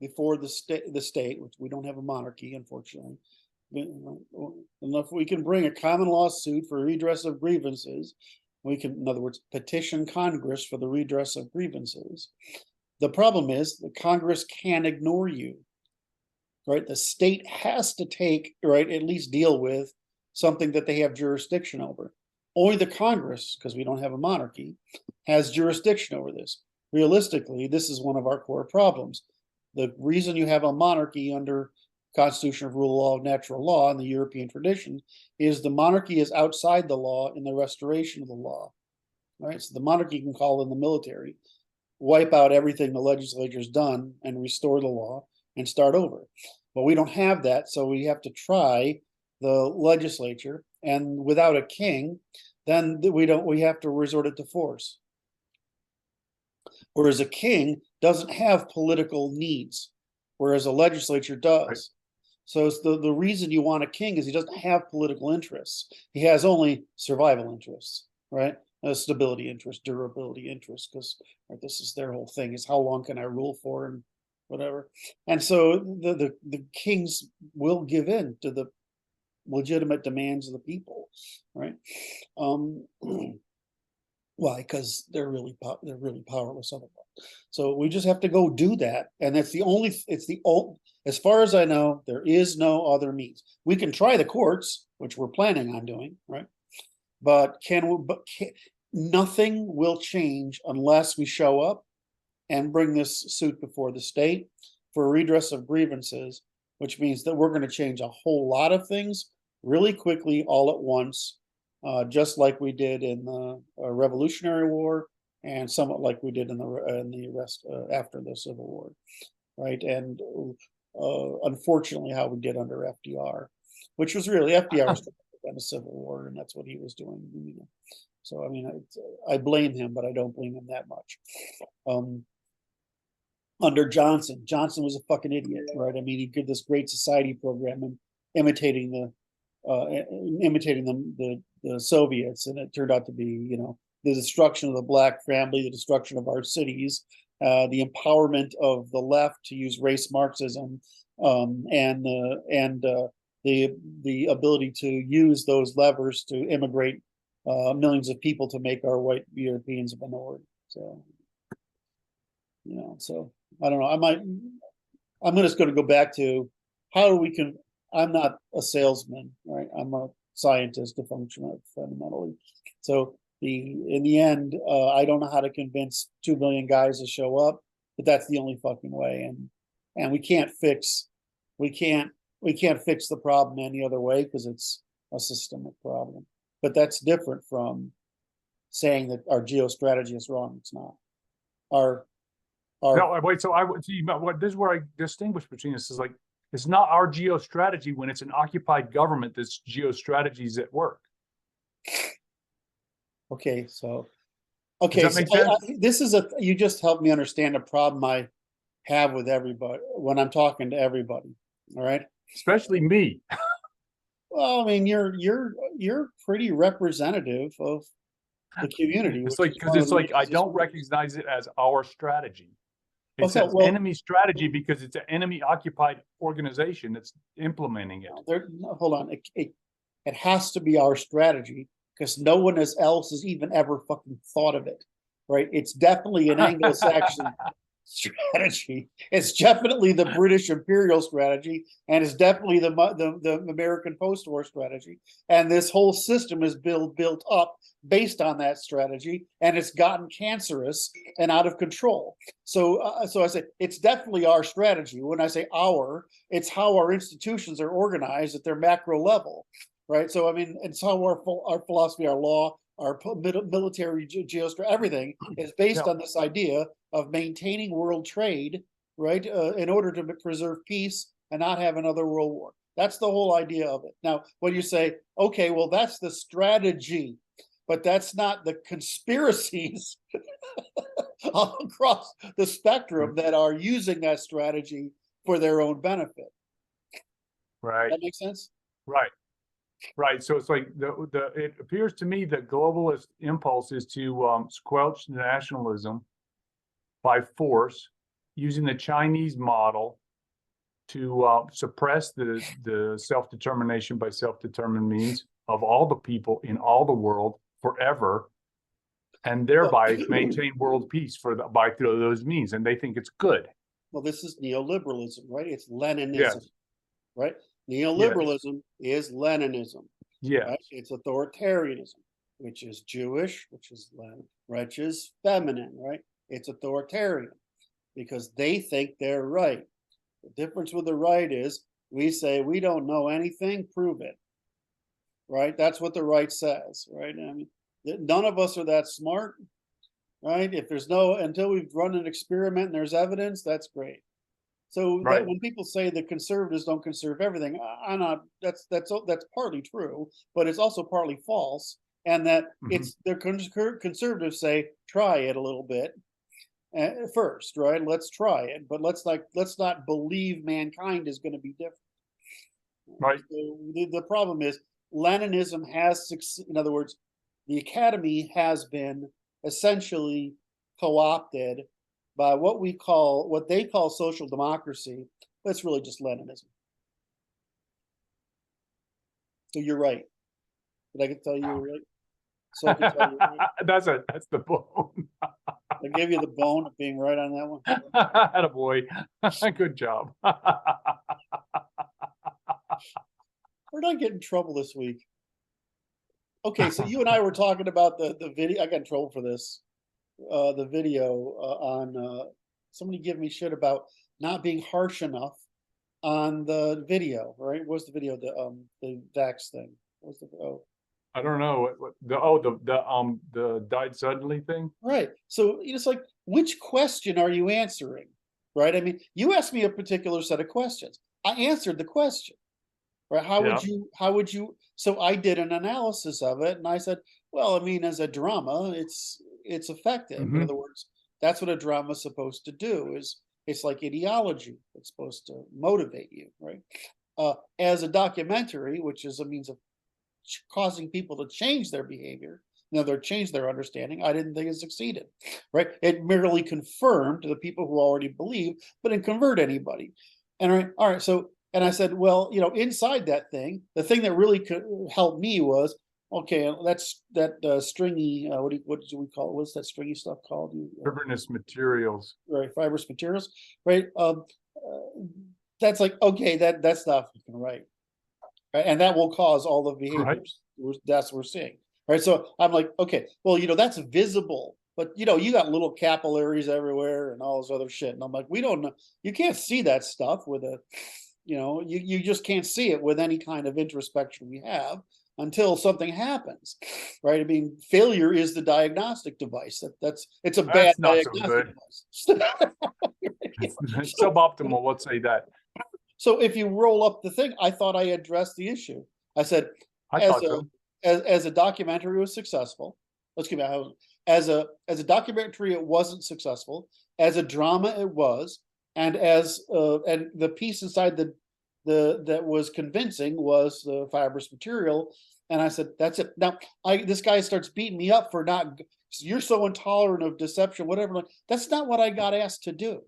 before the state, which we don't have a monarchy, unfortunately. And if we can bring a common law suit for redress of grievances, we can, in other words, petition Congress for the redress of grievances. The problem is the Congress can't ignore you. Right, the state has to take, right, at least deal with something that they have jurisdiction over. Only the Congress, because we don't have a monarchy, has jurisdiction over this. Realistically, this is one of our core problems. The reason you have a monarchy under Constitution of Rule of Law of Natural Law in the European tradition is the monarchy is outside the law in the restoration of the law. Right, so the monarchy can call in the military, wipe out everything the legislature's done, and restore the law and start over. But we don't have that, so we have to try the legislature, and without a king, then we have to resort it to force. Whereas a king doesn't have political needs. whereas a legislature does. So it's the reason you want a king is he doesn't have political interests. He has only survival interests, right? Stability interest, durability interest, because this is their whole thing, is how long can I rule for and whatever. And so the kings will give in to the legitimate demands of the people, right? Why? Because they're really powerless otherwise. So we just have to go do that, and that's the only. It's the old. As far as I know, there is no other means. We can try the courts, which we're planning on doing, right? But nothing will change unless we show up and bring this suit before the state for redress of grievances, which means that we're going to change a whole lot of things really quickly all at once, just like we did in the Revolutionary War, and somewhat like we did in the rest after the Civil War, right? And unfortunately, how we did under FDR, which was really FDR in the Civil War, and that's what he was doing. You know. So I mean, I blame him, but I don't blame him that much. Under Johnson was a fucking idiot, right? I mean, he did this Great Society program and imitating the Soviets, and it turned out to be, you know, the destruction of the black family, the destruction of our cities, the empowerment of the left to use race Marxism, and the ability to use those levers to immigrate millions of people to make our white Europeans a minority. So, you know, so I don't know. I'm just going to go back to how we can. I'm not a salesman, right? I'm a scientist, a functional fundamentally. So in the end, I don't know how to convince 2 million guys to show up, but that's the only fucking way. And we can't fix the problem any other way because it's a systemic problem. But that's different from saying that our geostrategy is wrong. It's not. No, wait. So what this is where I distinguish between this is like, it's not our geostrategy when it's an occupied government that's geostrategy is at work. Okay, so does that make sense? This is you just helped me understand a problem I have with everybody when I'm talking to everybody. All right, especially me. Well, I mean, you're pretty representative of the community. It's like because it's like I don't recognize it as our strategy. It's an enemy strategy because it's an enemy occupied organization that's implementing it. Hold on, it has to be our strategy because no one else has even ever fucking thought of it, right? It's definitely an Anglo-Saxon strategy. It's definitely the British imperial strategy, and it's definitely the American post-war strategy. And this whole system is built up based on that strategy, and it's gotten cancerous and out of control. So I say it's definitely our strategy. When I say our, it's how our institutions are organized at their macro level, right? So I mean, it's how our philosophy, our law, our military geostrategy, everything is based on this idea of maintaining world trade, right, in order to preserve peace and not have another world war. That's the whole idea of it. Now, when you say, okay, well, that's the strategy, but that's not the conspiracies across the spectrum that are using that strategy for their own benefit. Right. That makes sense? Right. Right. So it's like it appears to me that globalist impulse is to squelch nationalism by force, using the Chinese model to suppress the self-determination by self-determined means of all the people in all the world forever, and thereby maintain world peace by through those means. And they think it's good. Well, this is neoliberalism, right? It's Leninism, yes. Right? Neoliberalism is Leninism. Yes. Right? It's authoritarianism, which is Jewish, which is Lenin, which is feminine, right? It's authoritarian because they think they're right. The difference with the right is we say we don't know anything, prove it. Right? That's what the right says, right? I mean, none of us are that smart, right? If there's until we've run an experiment and there's evidence, that's great. So that when people say the conservatives don't conserve everything, I'm not. That's partly true, but it's also partly false. And that it's the conservatives say try it a little bit, first, right? Let's try it, but let's not believe mankind is going to be different. Right. So the problem is Leninism has, in other words, the academy has been essentially co-opted by what they call social democracy, but it's really just Leninism. So you're right. Did I tell you you're right? So I can tell you right. That's the bone. I gave you the bone of being right on that one. Attaboy. Good job. Where did I get in trouble this week? Okay, so you and I were talking about the video. I got in trouble for this. The video on somebody giving me shit about not being harsh enough on the video, right? What's the video? The Vax thing. What's the I don't know the died suddenly thing. Right. So it's like, which question are you answering? Right. I mean, you asked me a particular set of questions. I answered the question. Right. How would you? So I did an analysis of it, and I said, well, I mean, as a drama, it's effective. In other words, that's what a drama is supposed to do. It's like ideology. It's supposed to motivate you, right? As a documentary, which is a means of causing people to change their behavior, change their understanding, I didn't think it succeeded, right? It merely confirmed to the people who already believe, but didn't convert anybody. And all right, so, and I said, well, inside that thing, the thing that really could help me was, okay, that's that stringy, what do we call it? What's that stringy stuff called? Fibrous materials. Right, fibrous materials, right? That's like, okay, that's not right. And that will cause all the behaviors that's what we're seeing, right? So I'm like, okay, well, that's visible, but you got little capillaries everywhere and all this other shit. And I'm like, we don't know, you can't see that stuff with a, you just can't see it with any kind of introspection we have until something happens, right? I mean, failure is the diagnostic device. It's a bad diagnostic device. It's suboptimal, let's say that. So if you roll up the thing, I thought I addressed the issue. I said, as a documentary, it was successful. Let's give it as a documentary, it wasn't successful. As a drama, it was, and and the piece inside that was convincing was the fibrous material. And I said, that's it. Now this guy starts beating me up for not. You're so intolerant of deception, whatever. That's not what I got asked to do.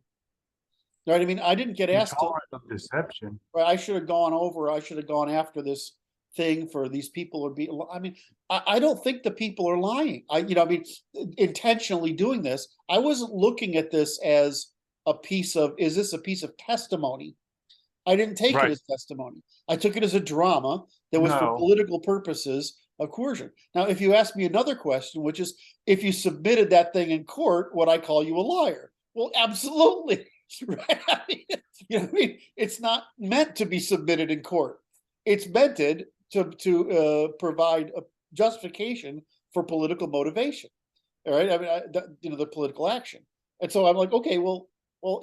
Right? I mean, I didn't get asked of deception. Right? I should have gone after this thing for these people are being. I mean, I don't think the people are lying. I mean, intentionally doing this. I wasn't looking at this as is this a piece of testimony? I didn't take it as testimony. I took it as a drama that was for political purposes of coercion. Now, if you ask me another question, which is, if you submitted that thing in court, would I call you a liar? Well, absolutely. Right? I mean, it's not meant to be submitted in court. It's meant to provide a justification for political motivation. All right. I mean, the political action. And so I'm like, okay, well,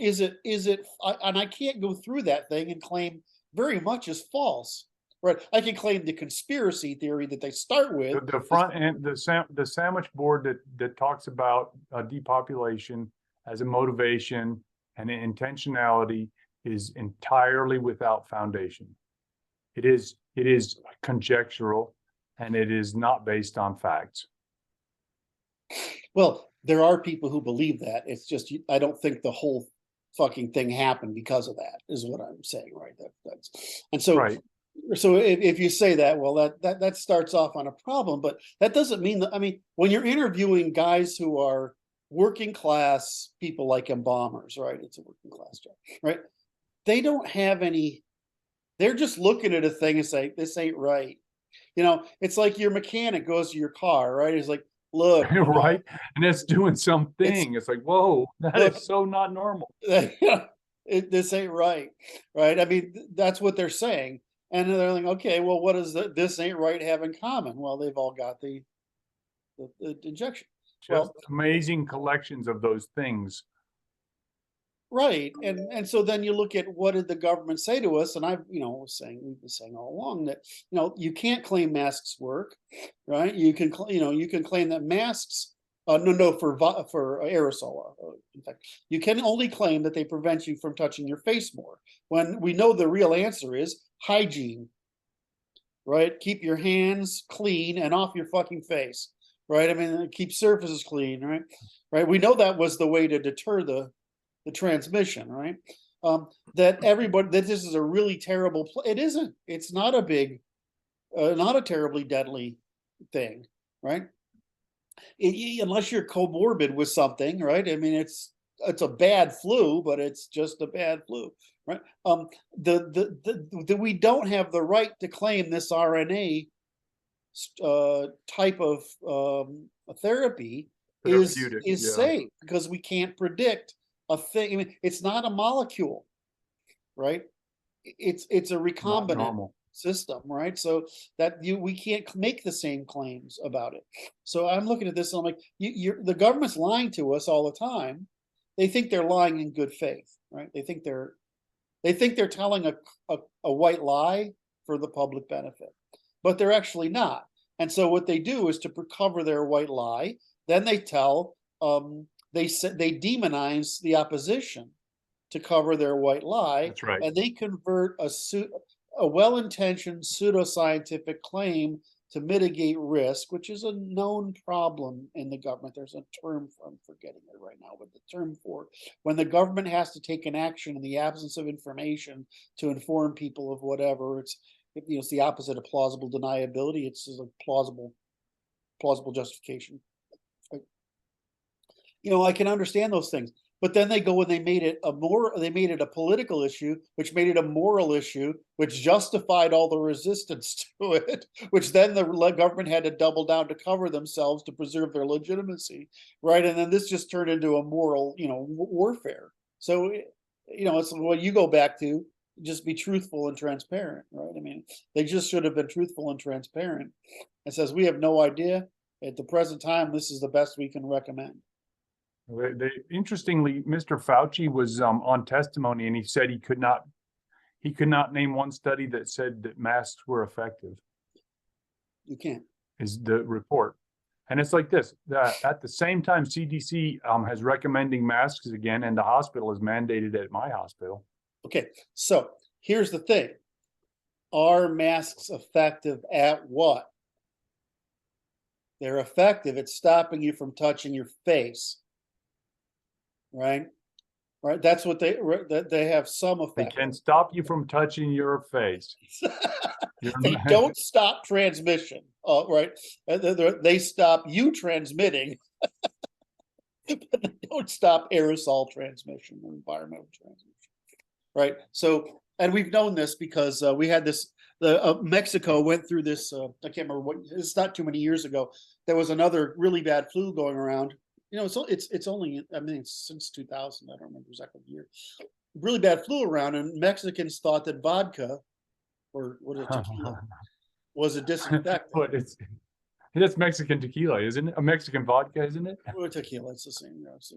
is it? And I can't go through that thing and claim very much is false. Right. I can claim the conspiracy theory that they start with. The front end, the sandwich board that talks about depopulation as a motivation and intentionality is entirely without foundation. It is conjectural, and it is not based on facts. Well, there are people who believe that. It's just, I don't think the whole fucking thing happened because of that, is what I'm saying, right? That's and so. So if you say that, well, that starts off on a problem, but that doesn't mean that. I mean, when you're interviewing guys who are working class people like embalmers, right? It's a working class job, right? They don't have any. They're just looking at a thing and say, "This ain't right." It's like your mechanic goes to your car, right? He's like, "Look, right," and it's doing something. It's like, whoa, is so not normal. This ain't right, right? I mean, that's what they're saying. And they're like, okay, well, what does this ain't right have in common? Well, they've all got the injection. Just amazing collections of those things. Right. And so then you look at, what did the government say to us? And we've been saying all along that, you can't claim masks work, right? You can claim that masks, for aerosol disinfect. You can only claim that they prevent you from touching your face more, when we know the real answer is hygiene, right? Keep your hands clean and off your fucking face, right? I mean, keep surfaces clean, right? Right. We know that was the way to deter the transmission, right? That everybody, that this is a really terrible, it isn't. It's not a big, not a terribly deadly thing, right? Unless you're comorbid with something, right? I mean, it's a bad flu, but it's just a bad flu, right? We don't have the right to claim this RNA type of therapy is Therapeutic, yeah. safe, because we can't predict a thing. I mean, it's not a molecule, right? It's a Not recombinant normal. system, right? So that we can't make the same claims about it. So I'm looking at this and I'm like, the government's lying to us all the time. They think they're lying in good faith, right? They think they're telling a white lie for the public benefit, but they're actually not. And so what they do is, to cover their white lie, then they tell they demonize the opposition to cover their white lie. That's right. And they convert a well-intentioned pseudoscientific claim to mitigate risk, which is a known problem in the government. There's a term for, I'm forgetting it right now, but the term for when the government has to take an action in the absence of information to inform people of whatever, it's the opposite of plausible deniability. It's just a plausible justification. I can understand those things. But then they go and they made it a political issue, which made it a moral issue, which justified all the resistance to it, which then the government had to double down to cover themselves to preserve their legitimacy, right? And then this just turned into a moral, warfare. So, it's what you go back to, just be truthful and transparent, right? I mean, they just should have been truthful and transparent. It says, we have no idea. At the present time, this is the best we can recommend. Interestingly, Mr. Fauci was on testimony, and he said he could not name one study that said that masks were effective. You can't. Is the report. And it's like this, that at the same time, CDC has recommending masks again, and the hospital is mandated at my hospital. Okay, so here's the thing. Are masks effective at what? They're effective at stopping you from touching your face. Right? That's what they have some effect. They can stop you from touching your face. They don't stop transmission, right? They stop you transmitting, but they don't stop aerosol transmission or environmental transmission, right? So, and we've known this because we had this. Mexico went through this. I can't remember what. It's not too many years ago. There was another really bad flu going around. It's only, I mean, it's since 2000. I don't remember exactly the year. Really bad flu around, and Mexicans thought that vodka, or what is tequila, was a disinfectant. But it's Mexican tequila, isn't it? A Mexican vodka, isn't it? Or tequila, it's the same. It's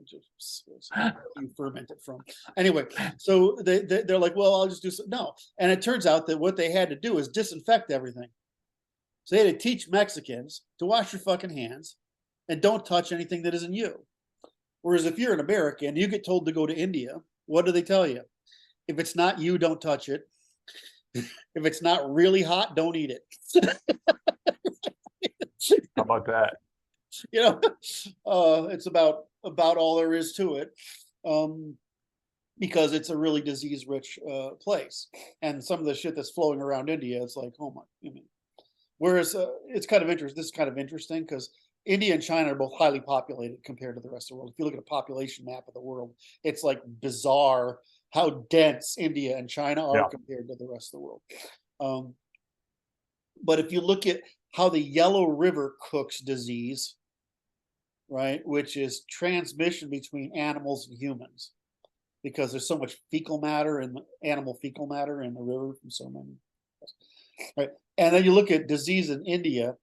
you ferment it from. Anyway, so they're like, well, I'll just do some. No, and it turns out that what they had to do is disinfect everything. So they had to teach Mexicans to wash your fucking hands and don't touch anything that isn't you. Whereas if you're an American, you get told to go to India, what do they tell you? If it's not you, don't touch it. If it's not really hot, don't eat it. How about that? It's about all there is to it, because it's a really disease-rich place. And some of the shit that's flowing around India, it's like, oh my, whereas it's kind of interesting. This is kind of interesting because India and China are both highly populated compared to the rest of the world. If you look at a population map of the world, it's like bizarre how dense India and China are compared to the rest of the world. But if you look at how the Yellow River cooks disease, right, which is transmission between animals and humans, because there's so much fecal matter and animal fecal matter in the river from so many, right? And then you look at disease in India,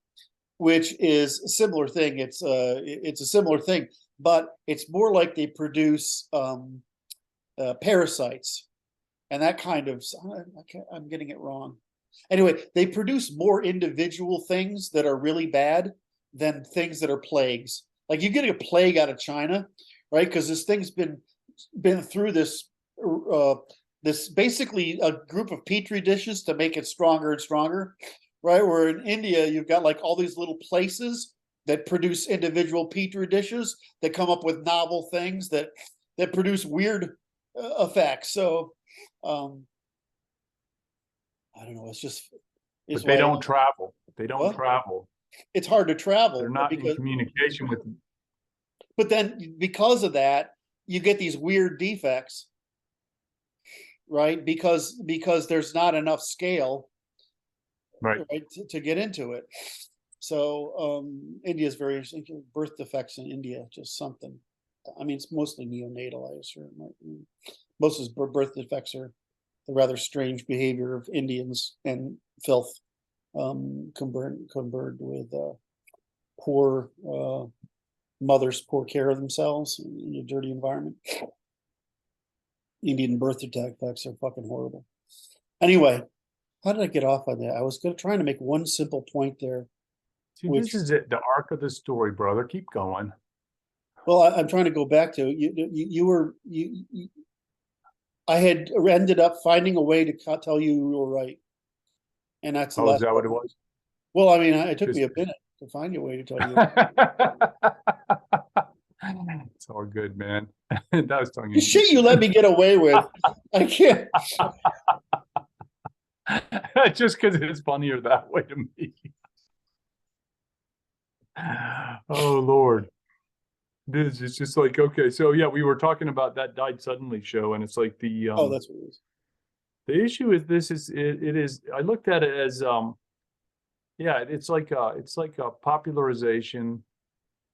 which is a similar thing. It's a similar thing, but it's more like they produce parasites and that kind of. I'm getting it wrong. Anyway, they produce more individual things that are really bad than things that are plagues. Like you get a plague out of China, right? Because this thing's been through this this basically a group of petri dishes to make it stronger and stronger, right? Where in India you've got like all these little places that produce individual petri dishes that come up with novel things that produce weird effects. So I don't know. It's just but they don't travel. They don't What? travel. It's hard to travel. They're not in communication with. But then because of that, you get these weird defects, right? Because there's not enough scale, Right. to get into it. So India is very interesting. Birth defects in India, just something. I mean, it's mostly neonatal, I assume. Most of his birth defects are the rather strange behavior of Indians and filth, combined with poor mothers, poor care of themselves in a dirty environment. Indian birth defects are fucking horrible. Anyway, how did I get off on that? I was trying to make one simple point there. See, this is it, the arc of the story, brother. Keep going. Well, I'm trying to go back to I had ended up finding a way to tell you were right, and that's the Oh, last is that what it part. was? Well, I mean, it took me a minute to find a way to tell you. It's all good, man. That was tongue The shit you let me get away with, I can't. Just because it's funnier that way to me. Oh Lord. This is just like, okay, so yeah, we were talking about that died suddenly show, and it's like the Oh, that's what it is. the issue is this is it is I looked at it as yeah, it's like a popularization,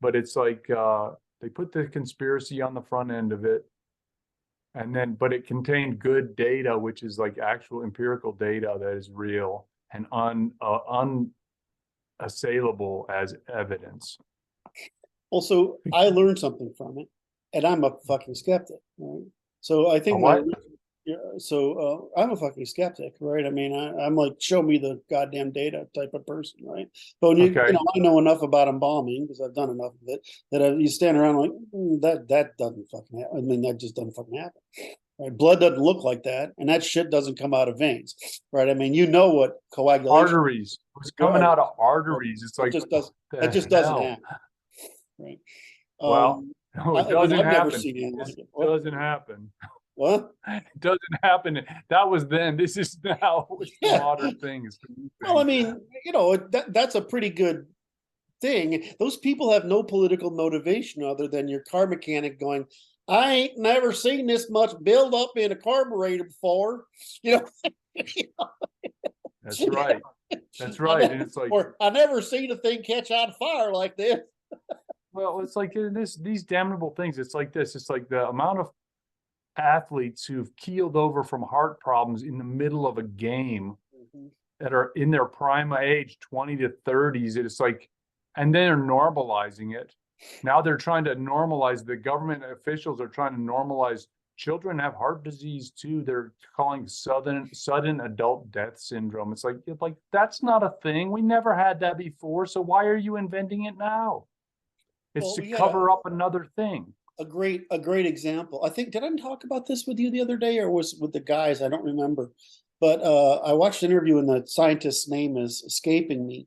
but it's like they put the conspiracy on the front end of it, and then but it contained good data, which is like actual empirical data that is real and unassailable as evidence. Also, I learned something from it, and I'm a fucking skeptic, right? So I think what? I'm a fucking skeptic, right? I mean, I'm like, show me the goddamn data type of person, right? But when Okay. I know enough about embalming because I've done enough of it that you stand around like that doesn't fucking happen. I mean, that just doesn't fucking happen. Right? Blood doesn't look like that, and that shit doesn't come out of veins, right? I mean, you know what coagulation Arteries. It was coming out of arteries. It's like it just doesn't happen, right? Well, no, it doesn't I've never happen. seen anything It like it. What? doesn't happen. What? It doesn't happen. That was then. This is now. It's the Yeah. modern things. Well, I mean, that's a pretty good thing. Those people have no political motivation other than your car mechanic going, I ain't never seen this much buildup in a carburetor before. That's right. That's right. And it's like, or I never seen a thing catch on fire like this. well, it's like these damnable things. It's like this. It's like the amount of athletes who've keeled over from heart problems in the middle of a game that are in their prime age, 20 to 30s. It's like, and they're normalizing it. Now they're trying to normalize, the government officials are trying to normalize children have heart disease too. They're calling sudden adult death syndrome. It's like that's not a thing. We never had that before. So why are you inventing it now? It's to cover up another thing. A great example. I think, did I talk about this with you the other day, or was with the guys? I don't remember. But I watched an interview and the scientist's name is escaping me.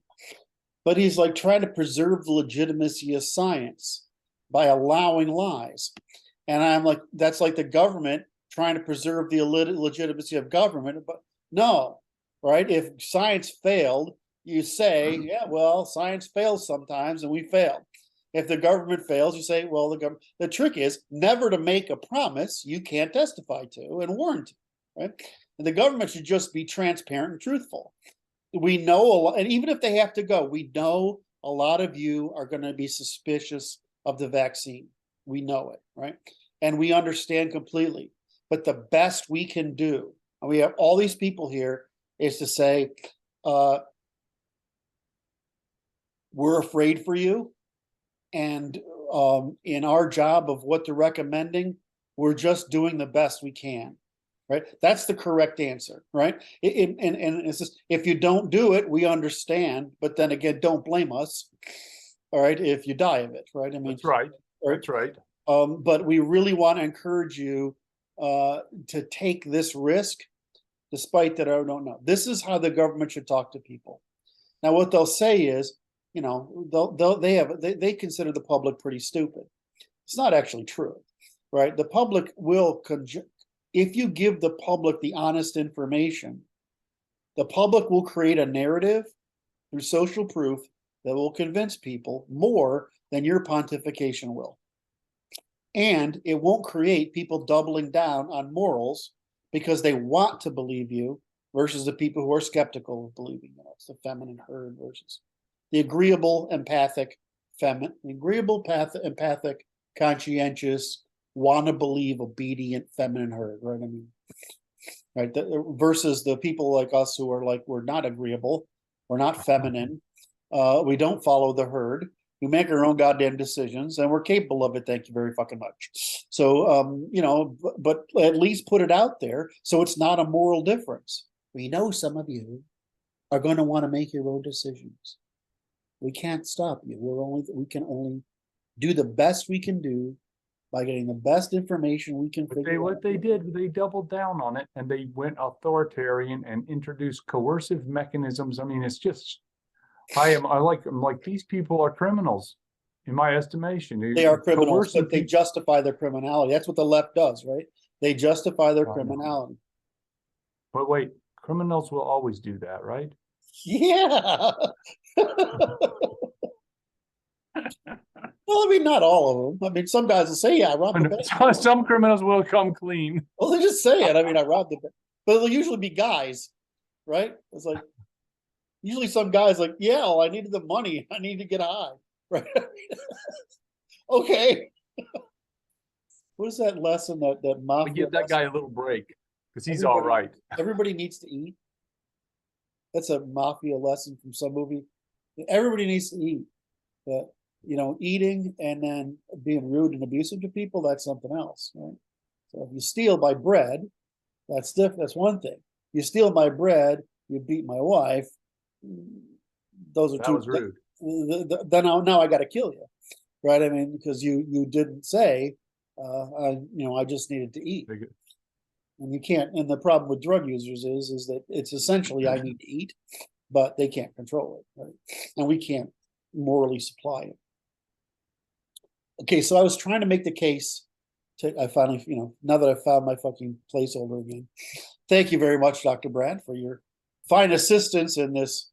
But he's like trying to preserve the legitimacy of science by allowing lies. And I'm like, that's like the government trying to preserve the legitimacy of government. But no, right? If science failed, you say, yeah, well, science fails sometimes and we failed. If the government fails, you say, well, the trick is never to make a promise you can't testify to and warrant, right? And the government should just be transparent and truthful. We know a lot, and even if they have to go, we know a lot of you are going to be suspicious of the vaccine. We know it, right? And we understand completely. But the best we can do, and we have all these people here, is to say, we're afraid for you. And in our job of what they're recommending, we're just doing the best we can, right? That's the correct answer, right? And it's just, if you don't do it, we understand. But then again, don't blame us, all right, if you die of it, right? I mean, that's right. That's right. But we really want to encourage you to take this risk, despite that I don't know. This is how the government should talk to people. Now, what they'll say is, you know, they consider the public pretty stupid. It's not actually true, right? The public will, if you give the public the honest information, the public will create a narrative through social proof that will convince people more than your pontification will. And it won't create people doubling down on morals because they want to believe you versus the people who are skeptical of believing you. It's the feminine herd versus the agreeable, empathic, empathic, conscientious, want to believe, obedient, feminine herd, right? I mean, right? Versus the people like us who are like, we're not agreeable, we're not feminine, we don't follow the herd, we make our own goddamn decisions, and we're capable of it. Thank you very fucking much. So, you know, but at least put it out there so it's not a moral difference. We know some of you are going to want to make your own decisions. We can't stop you. We can only do the best we can do by getting the best information we can figure out. What they did, they doubled down on it, and they went authoritarian and introduced coercive mechanisms. I mean, it's just, I'm like, these people are criminals, in my estimation. They are criminals, but they justify their criminality. That's what the left does, right? They justify their criminality. But wait, criminals will always do that, right? Yeah. Well, I mean, not all of them. I mean, some guys will say, yeah, I robbed the bank. Some criminals will come clean. Well, they just say it. I mean, I robbed the bank. But it'll usually be guys, right? It's like, usually some guys like, yeah, well, I needed the money. I need to get high, right? Okay. What is that lesson that mafia? We give that guy a little break because he's all right. Everybody needs to eat. That's a mafia lesson from some movie. Everybody needs to eat. But, you know, eating and then being rude and abusive to people, that's something else, right? So if you steal my bread, that's different. That's one thing. You steal my bread, you beat my wife. Those are that was rude. Then now I got to kill you, right? I mean, because you didn't say, you know, I just needed to eat. And you can't. And the problem with drug users is that it's essentially I need to eat, but they can't control it, right? And we can't morally supply it. Okay, so I was trying to make the case I finally, you know, now that I found my fucking placeholder again. Thank you very much, Dr. Brad, for your fine assistance in this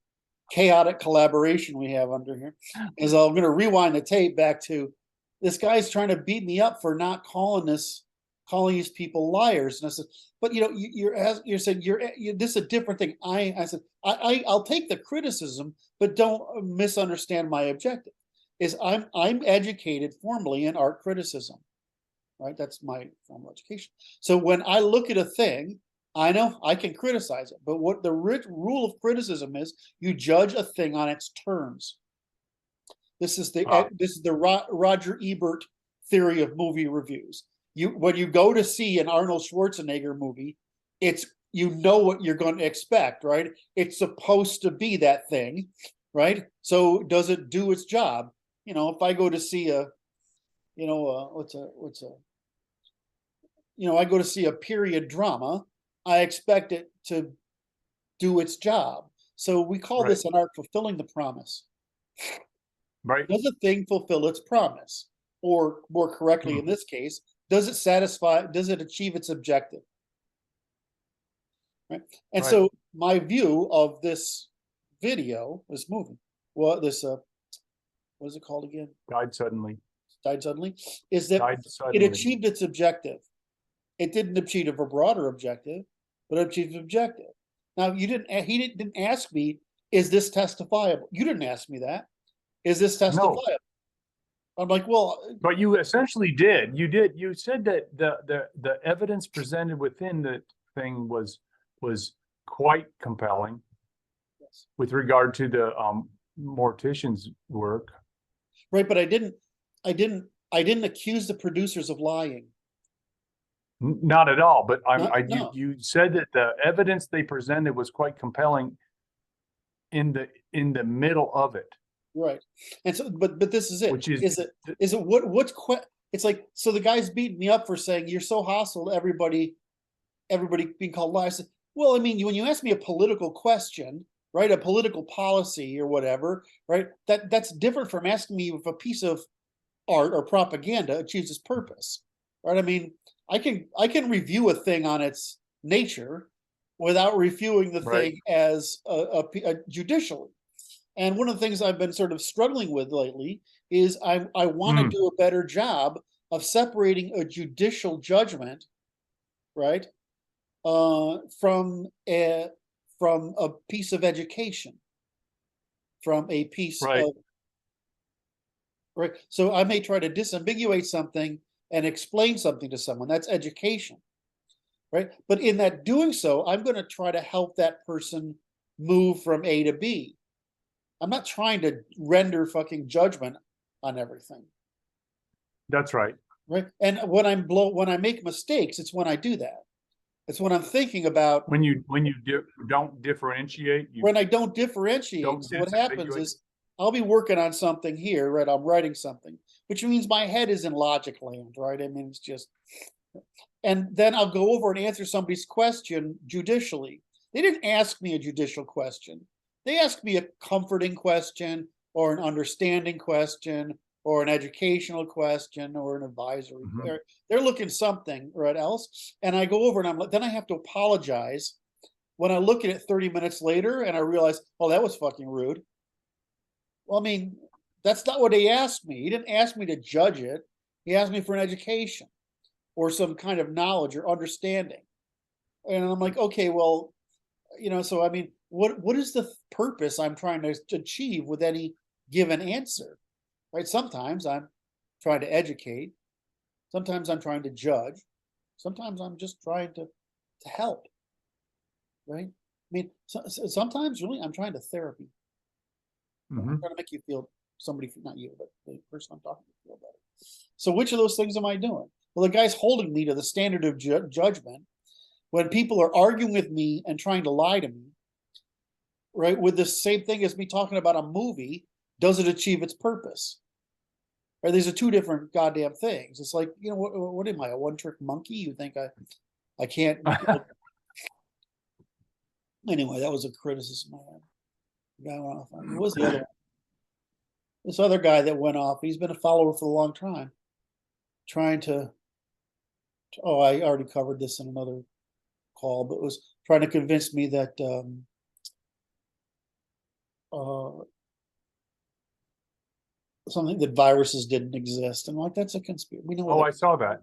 chaotic collaboration we have under here. As I'm going to rewind the tape back to this guy's trying to beat me up for not calling these people liars. And I said, but you know, you said this is a different thing. I said, I'll take the criticism, but don't misunderstand my objective. Is I'm educated formally in art criticism, right? That's my formal education. So when I look at a thing, I know I can criticize it, but what the rule of criticism is, you judge a thing on its terms. This is the Roger Ebert theory of movie reviews. When you go to see an Arnold Schwarzenegger movie, you know what you're going to expect, right? It's supposed to be that thing, right? So does it do its job? You know, if I go to see I go to see a period drama, I expect it to do its job. So we call this an art fulfilling the promise. Right. Does a thing fulfill its promise? Or more correctly, in this case, does it achieve its objective? Right. And so my view of this video, this movie, what is it called again? Died Suddenly, is that it achieved its objective. It didn't achieve a broader objective, but it achieved an objective. Now he didn't ask me, is this testifiable? You didn't ask me that. Is this testifiable? No. I'm like, well, but you essentially did. You said that the evidence presented within the thing was quite compelling. Yes. With regard to the mortician's work. Right, but I didn't accuse the producers of lying. Not at all, but No. you said that the evidence they presented was quite compelling in the middle of it. Right, and so, but this is it. Which is it it's like, so the guy's beating me up for saying you're so hostile to everybody being called liars. Well, I mean, when you ask me a political question, right, a political policy or whatever, right, that's different from asking me if a piece of art or propaganda achieves its purpose, right? I mean, I can review a thing on its nature without reviewing the thing as a judicially. And one of the things I've been sort of struggling with lately is I want to do a better job of separating a judicial judgment, right, from a piece of education, from a piece of, right. So I may try to disambiguate something and explain something to someone. That's education, right? But in that doing so, I'm going to try to help that person move from A to B. I'm not trying to render fucking judgment on everything. That's right. Right. And when I make mistakes, it's when I do that. It's when I'm thinking about when you don't differentiate. When I don't differentiate, so what happens is I'll be working on something here, right? I'm writing something, which means my head is in logic land, right? I mean, it's just, and then I'll go over and answer somebody's question judicially. They didn't ask me a judicial question. They asked me a comforting question or an understanding question or an educational question or an advisory. They're looking something right else. And I go over and then I have to apologize when I look at it 30 minutes later and I realize, oh, that was fucking rude. Well, I mean, that's not what he asked me. He didn't ask me to judge it. He asked me for an education or some kind of knowledge or understanding. And I'm like, okay, well, so I mean, what is the purpose I'm trying to achieve with any given answer? Right? Sometimes I'm trying to educate. Sometimes I'm trying to judge. Sometimes I'm just trying to help. Right? I mean, sometimes really I'm trying to therapy. I'm trying to make you feel, somebody, not you, but the person I'm talking to, feel better. So which of those things am I doing? Well, the guy's holding me to the standard of judgment when people are arguing with me and trying to lie to me, right? With the same thing as me talking about a movie, does it achieve its purpose? Right? These are two different goddamn things. It's like, what am I, a one-trick monkey? You think I can't? Anyway, that was a criticism I had. The guy went off. What was the other one? This other guy that went off. He's been a follower for a long time, trying to. Oh, I already covered this in another call, but was trying to convince me that something that viruses didn't exist. And I'm like, that's a conspiracy. We know. Oh, I saw that.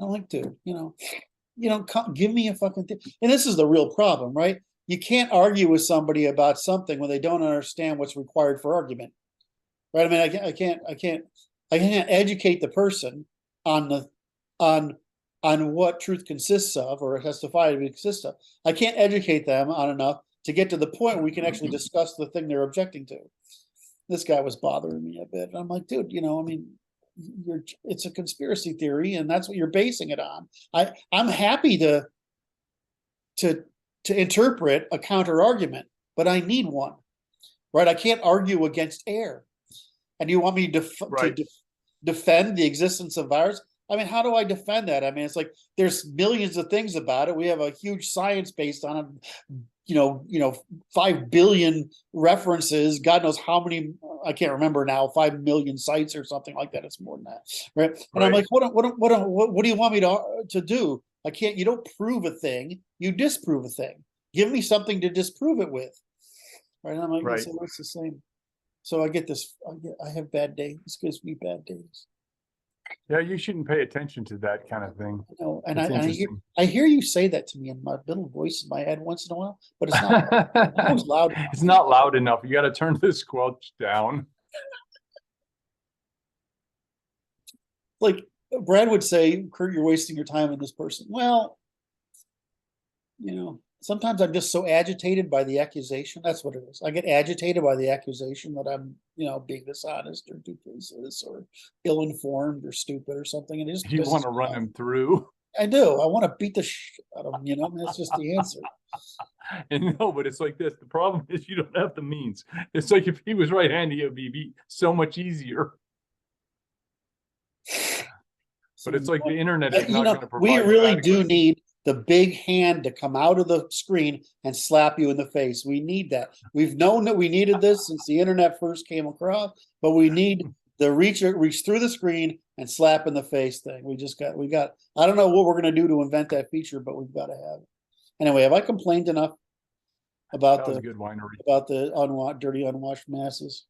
I'm like, dude, give me a fucking thing. And this is the real problem, right? You can't argue with somebody about something when they don't understand what's required for argument, right? I mean, I can't educate the person on what truth consists of or has to consist of. I can't educate them on enough to get to the point where we can actually discuss the thing they're objecting to. This guy was bothering me a bit. And I'm like, dude, I mean, it's a conspiracy theory, and that's what you're basing it on. I'm happy to interpret a counter argument, but I need one, right? I can't argue against air. And you want me to defend the existence of virus? I mean, how do I defend that? I mean, it's like there's millions of things about it. We have a huge science based on it. 5 billion references. God knows how many. I can't remember now. 5 million sites or something like that. It's more than that, right? And I'm like, what do you want me to do? I can't. You don't prove a thing. You disprove a thing. Give me something to disprove it with, right? And I'm like, so it's the same. So I get this. I have bad days. This gives me bad days. Yeah, you shouldn't pay attention to that kind of thing. No, and I hear you say that to me in my little voice in my head once in a while, but it's not loud enough. It's not loud enough. You got to turn the squelch down. Like Brad would say, Kurt, you're wasting your time on this person. Well, sometimes I'm just so agitated by the accusation. That's what it is. I get agitated by the accusation that I'm, being dishonest or duplicitous or ill-informed or stupid or something. And you want to run him through. I do. I want to beat the shit out of him. That's just the answer. And no, but it's like this. The problem is you don't have the means. It's like if he was right-handed, it would be so much easier. But it's like the internet is You not going know, to we provide really adequate. do need the big hand to come out of the screen and slap you in the face. We need that. We've known that we needed this since the internet first came across, but we need the reach through the screen and slap in the face thing. We got, I don't know what we're going to do to invent that feature, but we've got to have it. Anyway, have I complained enough about That was a good winery. dirty unwashed masses?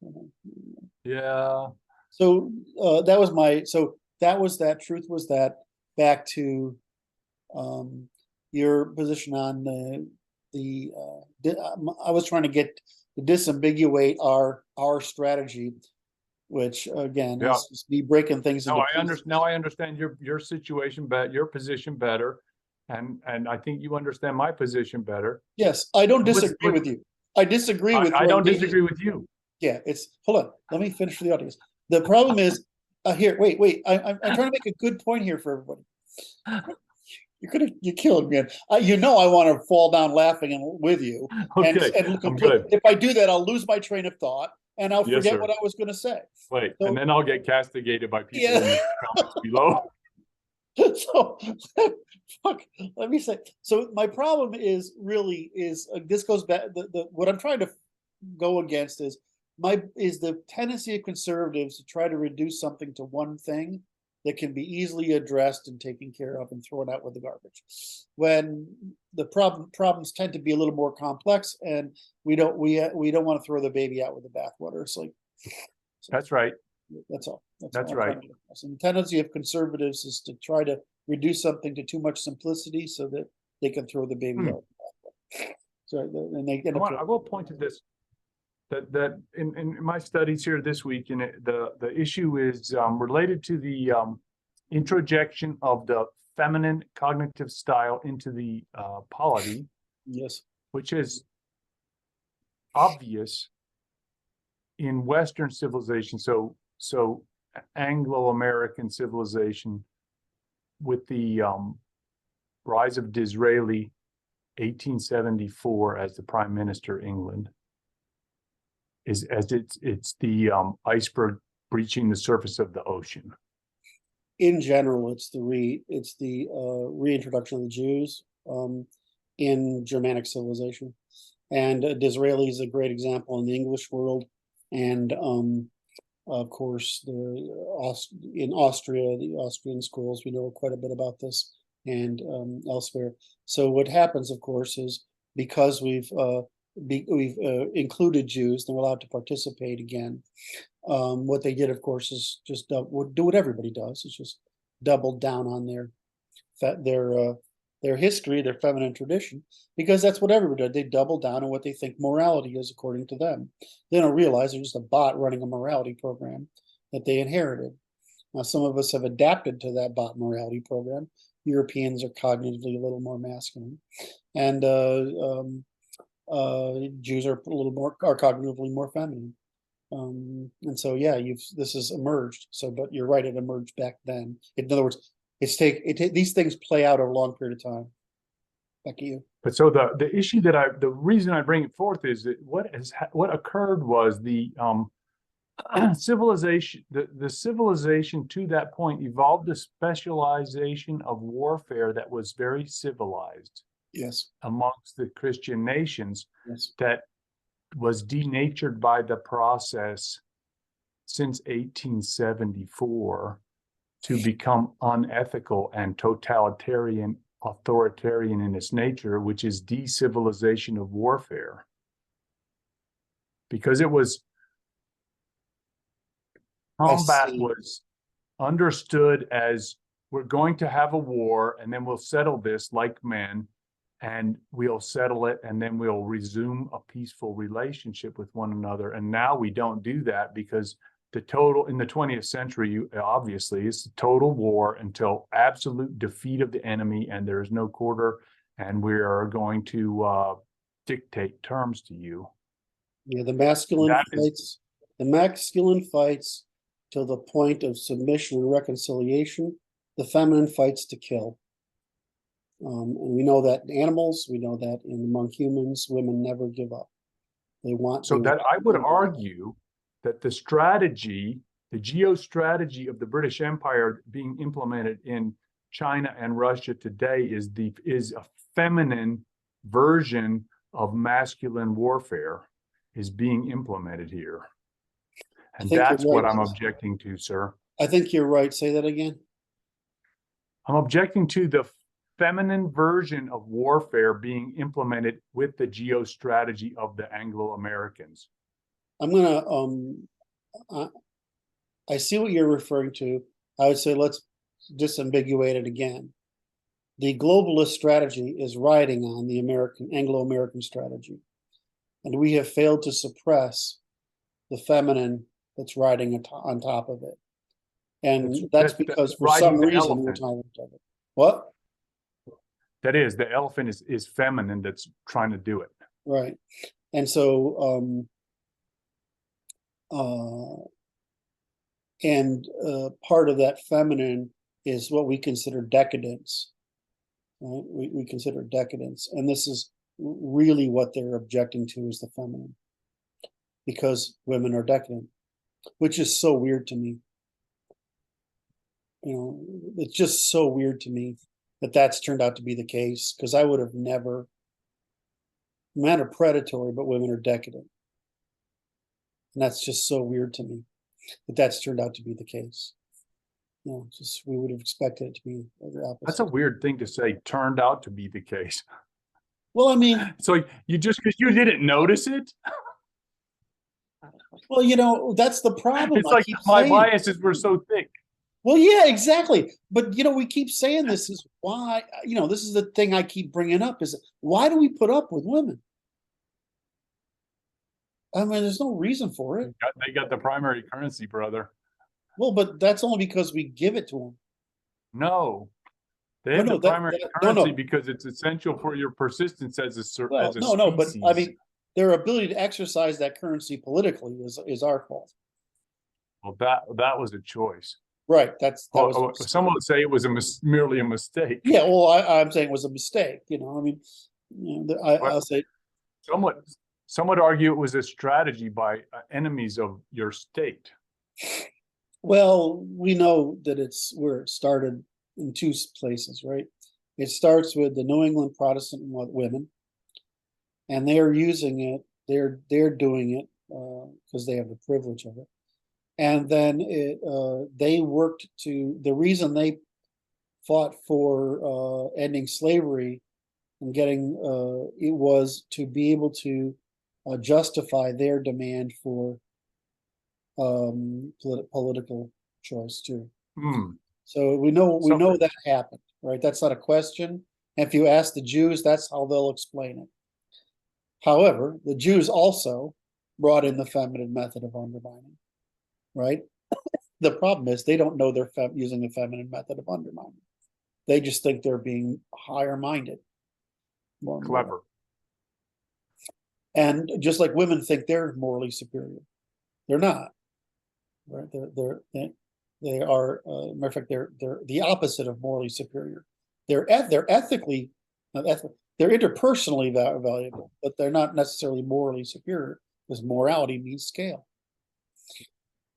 Yeah. So that was that. Truth was that. Back to your position on I was trying to get to disambiguate our strategy, which again Yeah. is me breaking things No, into I pieces. now I understand your situation, but your position better, and I think you understand my position better. Yes, I don't disagree with you. I disagree with. I don't disagree with you. Yeah, hold on. Let me finish for the audience. The problem is here. Wait. I'm trying to make a good point here for everybody. You killed me. You know I want to fall down laughing with you. Okay, and I'm good. If I do that, I'll lose my train of thought and I'll Yes, forget sir. what I was going to say. Wait, So- and then I'll get castigated by people Yeah. in the comments below. So fuck, let me say. So my problem is this goes back. What I'm trying to go against is the tendency of conservatives to try to reduce something to one thing that can be easily addressed and taken care of and thrown out with the garbage, when the problems tend to be a little more complex, and we don't want to throw the baby out with the bathwater. It's like, That's right. that's all. That's right. So the tendency of conservatives is to try to reduce something to too much simplicity so that they can throw the baby out. So and they I will point to this. That in my studies here this week, and the issue is related to the introjection of the feminine cognitive style into the polity. Yes, which is obvious in Western civilization. So Anglo-American civilization, with the rise of Disraeli, 1874, as the Prime Minister of England, it's the iceberg breaching the surface of the ocean. in general, it's the reintroduction of the Jews in Germanic civilization, and Disraeli is a great example in the English world, and of course in Austria, the Austrian schools, we know quite a bit about this, and elsewhere. So what happens, of course, is because we've included Jews, they're allowed to participate again. What they did, of course, is just do what everybody does. It's just doubled down on their history, their feminine tradition, because that's what everybody did. They double down on what they think morality is according to them. They don't realize they're just a bot running a morality program that they inherited. Now, some of us have adapted to that bot morality program. Europeans are cognitively a little more masculine, and Jews are cognitively more feminine. And so, yeah, this has emerged. So, but you're right, it emerged back then. In other words, these things play out over a long period of time. Back to you. But so the issue the reason I bring it forth is that what occurred was the civilization, the civilization to that point evolved a specialization of warfare that was very civilized. Yes. Amongst the Christian nations. Yes. That was denatured by the process since 1874 to become unethical and totalitarian, authoritarian in its nature, which is de-civilization of warfare. Because it was combat was understood as, we're going to have a war and then we'll settle this like men, and we'll settle it, and then we'll resume a peaceful relationship with one another. And now we don't do that, because in the 20th century, obviously, it's a total war until absolute defeat of the enemy, and there is no quarter, and we are going to dictate terms to you. Yeah, the masculine fights till the point of submission and reconciliation. The feminine fights to kill. And we know that in animals, we know that among humans, women never give up. I would argue that the strategy The geostrategy of the British Empire being implemented in China and Russia today is a feminine version of masculine warfare is being implemented here. And that's what I'm objecting to, sir. I think you're right. Say that again. I'm objecting to the feminine version of warfare being implemented with the geostrategy of the Anglo-Americans. I'm gonna I see what you're referring to. I would say let's disambiguate it again. The globalist strategy is riding on the Anglo-American strategy, and we have failed to suppress the feminine that's riding on top of it. And that's because for some reason we're tolerant of it. What? That is, the elephant is feminine that's trying to do it. Right. And so part of that feminine is what we consider decadence. Right? We consider decadence, and this is really what they're objecting to is the feminine, because women are decadent, which is so weird to me. You know, it's just so weird to me that that's turned out to be the case, because I would have never. Men are predatory, but women are decadent, and that's just so weird to me that that's turned out to be the case. You know, just we would have expected it to be the opposite. That's a weird thing to say. Turned out to be the case. Well, I mean, so you just because you didn't notice it. Well, you know, that's the problem. It's like my biases were so thick. Well, yeah, exactly. But, you know, we keep saying this is why, you know, this is the thing I keep bringing up is why do we put up with women? I mean, there's no reason for it. They got the primary currency, brother. Well, but that's only because we give it to them. No. They have the primary currency because it's essential for your persistence as a species. No, but I mean, their ability to exercise that currency politically is our fault. Well, that was a choice. Right. Someone would say it was merely a mistake. Yeah. Well, I'm saying it was a mistake. You know, I mean, you know, I'll say. Some would argue it was a strategy by enemies of your state. Well, we know that it's where it started in two places, right? It starts with the New England Protestant women, and they're using it. They're doing it because they have the privilege of it. And then they worked to the reason they fought for ending slavery and getting it was to be able to justify their demand for political choice too. So we know that happened, right? That's not a question. And if you ask the Jews, that's how they'll explain it. However, the Jews also brought in the feminine method of undermining, right? The problem is they don't know they're using the feminine method of undermining. They just think they're being higher minded, more clever. And just like women think they're morally superior, they're not. Right? They are. Matter of fact, they're the opposite of morally superior. They're ethically, they're interpersonally valuable, but they're not necessarily morally superior because morality means scale.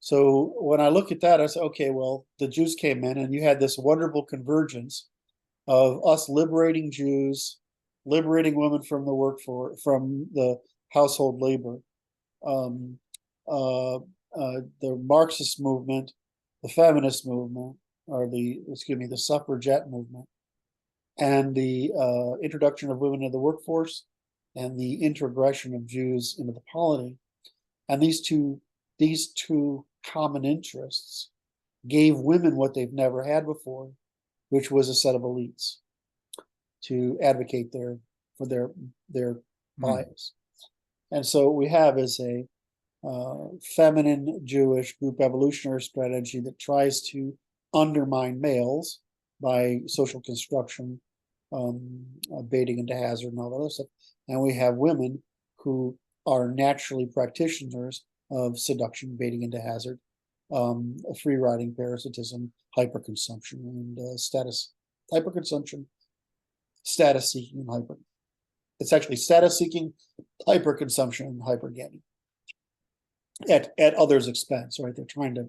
So when I look at that, I say, okay, well, the Jews came in, and you had this wonderful convergence of us liberating Jews, liberating women from the workforce, from the household labor, the Marxist movement, the feminist movement, or the suffragette movement, and the introduction of women into the workforce, and the integration of Jews into the polity, and these two common interests gave women what they've never had before, which was a set of elites to advocate for their bias. And so what we have is a feminine Jewish group evolutionary strategy that tries to undermine males by social construction, baiting into hazard and all that other stuff. And we have women who are naturally practitioners of seduction, baiting into hazard, free riding, parasitism, hyperconsumption, and status seeking, and it's actually status seeking, hyperconsumption, and hypergamy at others' expense, right? They're trying to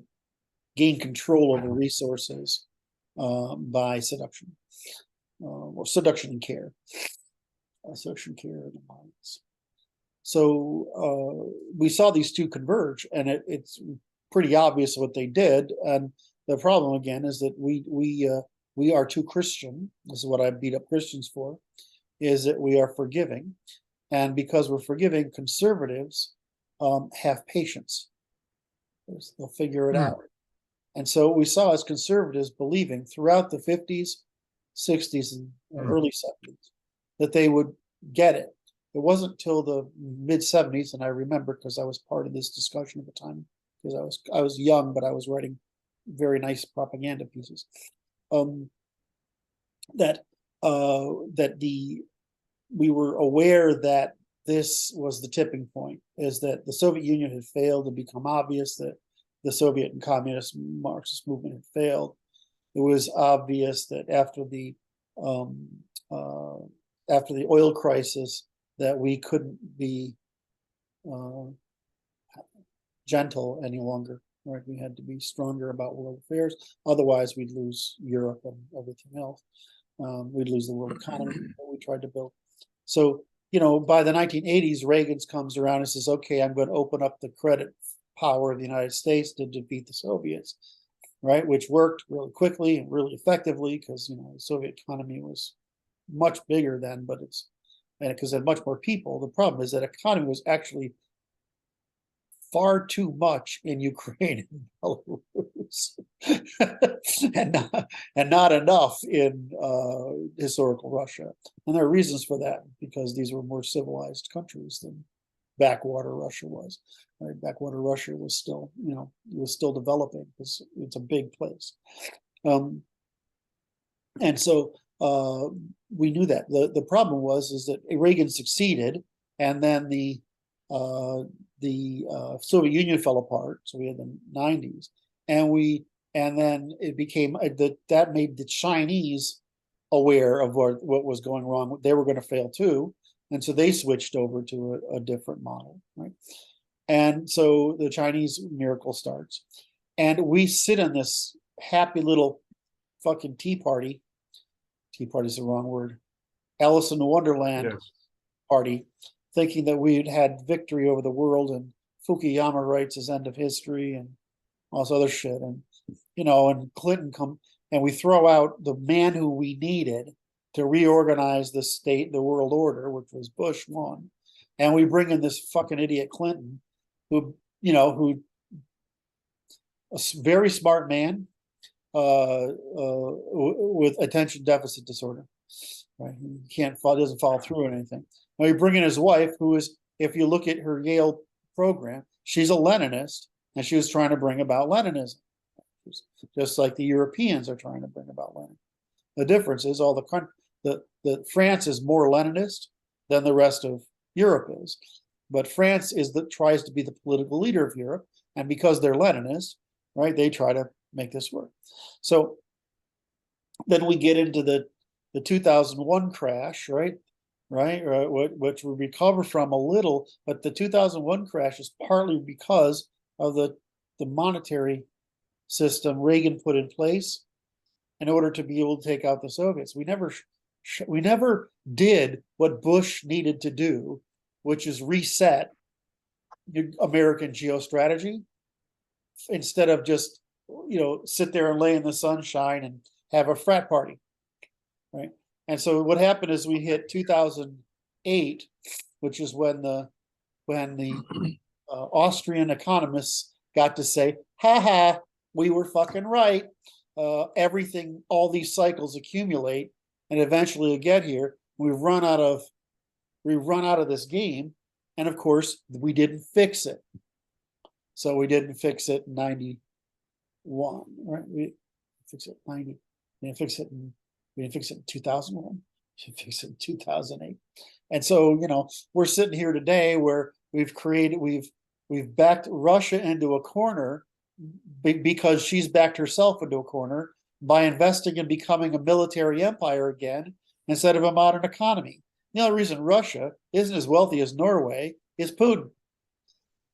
gain control over resources by seduction, or seduction and care. Seduction, care, and the minds. So we saw these two converge, and it's pretty obvious what they did. And the problem again is that we are too Christian. This is what I beat up Christians for, is that we are forgiving, and because we're forgiving, conservatives have patience. They'll figure it out. And so we saw as conservatives believing throughout the 50s, 60s, and early 70s that they would get it. It wasn't till the mid 70s, and I remember because I was part of this discussion at the time, because I was young, but I was writing very nice propaganda pieces. That we were aware that this was the tipping point, is that the Soviet Union had failed to become obvious, that the Soviet and communist Marxist movement had failed. It was obvious that after the oil crisis, that we couldn't be gentle any longer. Right? We had to be stronger about world affairs. Otherwise, we'd lose Europe and everything else. We'd lose the world economy that we tried to build. So, by the 1980s, Reagan comes around and says, okay, I'm going to open up the credit power of the United States to defeat the Soviets, right? Which worked really quickly and really effectively, because, the Soviet economy was much bigger then, but because it had much more people. The problem is that economy was actually far too much in Ukraine and Belarus, and not enough in historical Russia. And there are reasons for that, because these were more civilized countries than backwater Russia was. Right? Backwater Russia was still, was still developing, because it's a big place. And so we knew that. The problem is that Reagan succeeded, and then the Soviet Union fell apart. So we had the 90s, and then it became that made the Chinese aware of what was going wrong. They were going to fail too, and so they switched over to a different model, right? And so the Chinese miracle starts, and we sit in this happy little fucking tea party. Tea party is the wrong word. Alice in Wonderland party, thinking that we'd had victory over the world, and Fukuyama writes his End of History and all this other shit, and and Clinton and we throw out the man who we needed to reorganize the state, the world order, which was Bush 1, and we bring in this fucking idiot Clinton, who a very smart man, with attention deficit disorder, right? He doesn't follow through on anything. Now you bring in his wife, who is, if you look at her Yale program, she's a Leninist, and she was trying to bring about Leninism, just like the Europeans are trying to bring about Lenin. The difference is the France is more Leninist than the rest of Europe is, but France tries to be the political leader of Europe, and because they're Leninist, right, they try to make this work. So then we get into the 2001 crash, right, which we recover from a little, but the 2001 crash is partly because of the monetary system Reagan put in place in order to be able to take out the Soviets. We never did what Bush needed to do, which is reset American geostrategy, instead of just sit there and lay in the sunshine and have a frat party, right? And so what happened is we hit 2008, which is when the Austrian economists got to say, "Ha ha, we were fucking right." Everything, all these cycles accumulate, and eventually you get here. We run out of this game, and of course we didn't fix it. So we didn't fix it in 91, right? We fix it in 90. We didn't fix it in 2001. We didn't fix it in 2008. And so, we're sitting here today where we've backed Russia into a corner because she's backed herself into a corner by investing in becoming a military empire again instead of a modern economy. The only reason Russia isn't as wealthy as Norway is Putin.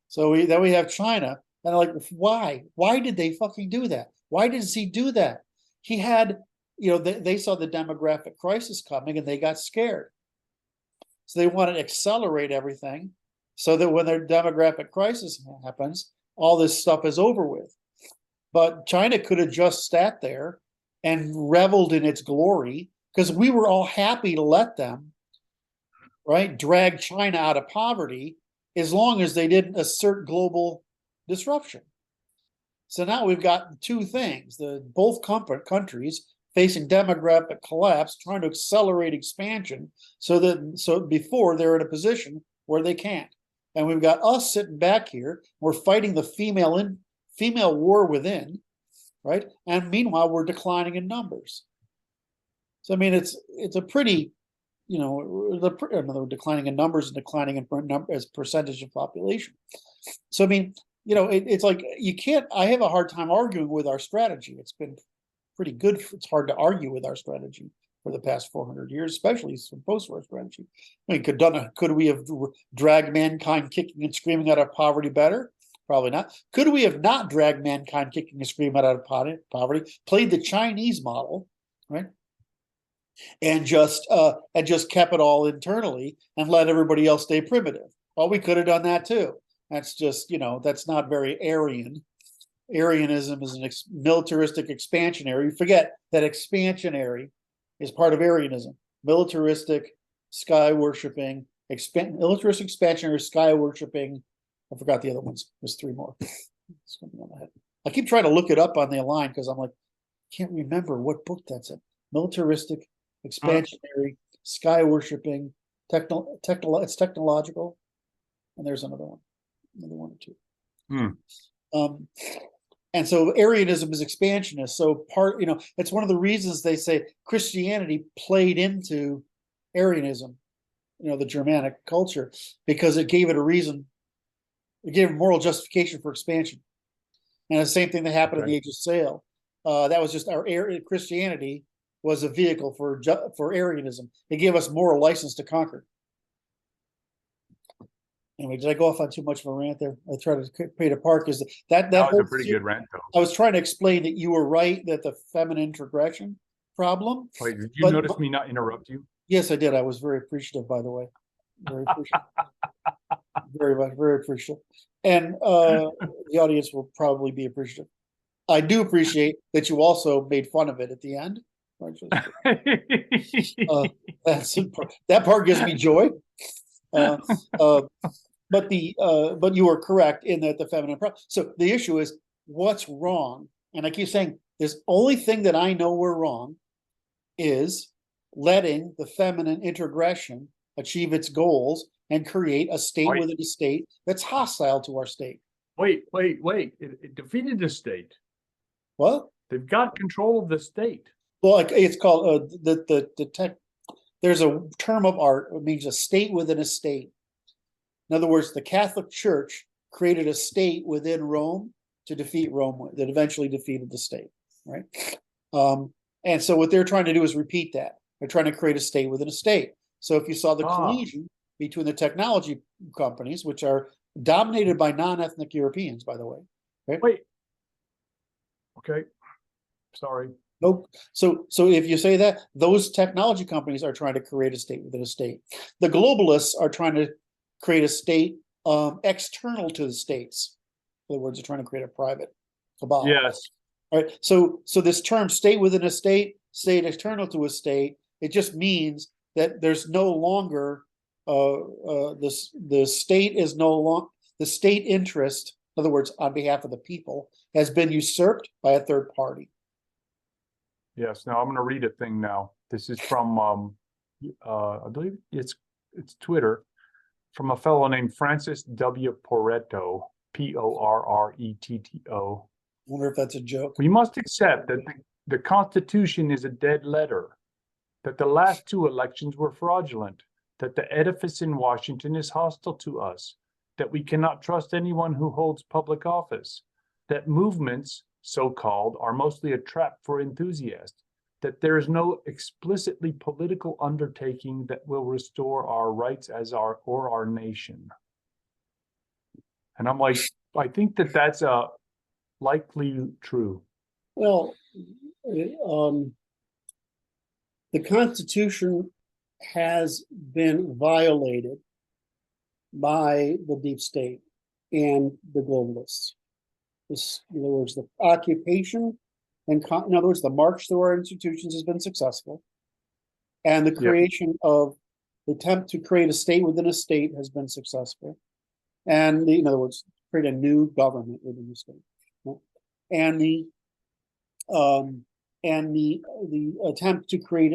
So then we have China, And I'm like, why? Why did they fucking do that? Why does he do that? He had, they saw the demographic crisis coming and they got scared. So they want to accelerate everything so that when their demographic crisis happens, all this stuff is over with. But China could have just sat there and reveled in its glory, because we were all happy to let them, right, drag China out of poverty as long as they didn't assert global disruption. So now we've got two things: both countries facing demographic collapse, trying to accelerate expansion so before they're in a position where they can't. And we've got us sitting back here, we're fighting the female war within, right? And meanwhile, we're declining in numbers. So I mean, it's a pretty, declining in numbers and declining in as percentage of population. So I mean, it's like you can't. I have a hard time arguing with our strategy. It's been pretty good. It's hard to argue with our strategy for the past 400 years, especially from post-war strategy. I mean, could we have dragged mankind kicking and screaming out of poverty better? Probably not. Could we have not dragged mankind kicking and screaming out of poverty, played the Chinese model, right? And just kept it all internally and let everybody else stay primitive? Well, we could have done that too. That's just, that's not very Aryan. Aryanism is an militaristic expansionary. You forget that expansionary is part of Aryanism. Militaristic, sky worshipping, militaristic expansionary, sky worshipping. I forgot the other ones. There's three more. I keep trying to look it up on the line because I'm like, can't remember what book that's in. Militaristic, expansionary, sky worshipping, it's technological, and there's another one or two. And so Aryanism is expansionist. So it's one of the reasons they say Christianity played into Aryanism, the Germanic culture, because it gave it a reason. It gave moral justification for expansion. And the same thing that happened in the Age of Sail. That was just Christianity was a vehicle for Aryanism. It gave us moral license to conquer. Anyway, did I go off on too much of a rant there? I tried to pay it apart because that was a pretty good rant, though. I was trying to explain that you were right, that the feminine introgression problem. Wait, did you notice me not interrupt you? Yes, I did. I was very appreciative, by the way. Very appreciative. Very much, very appreciative. And the audience will probably be appreciative. I do appreciate that you also made fun of it at the end. That part gives me joy. But you are correct in that the feminine problem. So the issue is what's wrong, and I keep saying there's only thing that I know we're wrong is letting the feminine introgression achieve its goals and create a state within a state that's hostile to our state. Wait. It defeated the state. What? They've got control of the state. Well, it's called there's a term of art. It means a state within a state. In other words, the Catholic Church created a state within Rome to defeat Rome that eventually defeated the state, right? And so what they're trying to do is repeat that. They're trying to create a state within a state. So if you saw the collusion between the technology companies, which are dominated by non-ethnic Europeans, by the way. Right? Wait. Okay. Sorry. Nope. So if you say that, those technology companies are trying to create a state within a state. The globalists are trying to create a state external to the states. In other words, they're trying to create a private cabal. Yes. All right. So this term state within a state, state external to a state, it just means that there's no longer the state is no longer the state interest, in other words, on behalf of the people, has been usurped by a third party. Yes. Now I'm going to read a thing now. This is from I believe it's Twitter, from a fellow named Francis W. Porretto, Porretto. I wonder if that's a joke. We must accept that the Constitution is a dead letter, that the last two elections were fraudulent, that the edifice in Washington is hostile to us, that we cannot trust anyone who holds public office, that movements, so-called, are mostly a trap for enthusiasts, that there is no explicitly political undertaking that will restore our rights as our nation. And I'm like, I think that that's likely true. Well, the Constitution has been violated by the deep state and the globalists. This, in other words, the occupation and in other words, the march through our institutions has been successful, and the creation of the attempt to create a state within a state has been successful, and in other words, create a new government within the state, and the attempt to create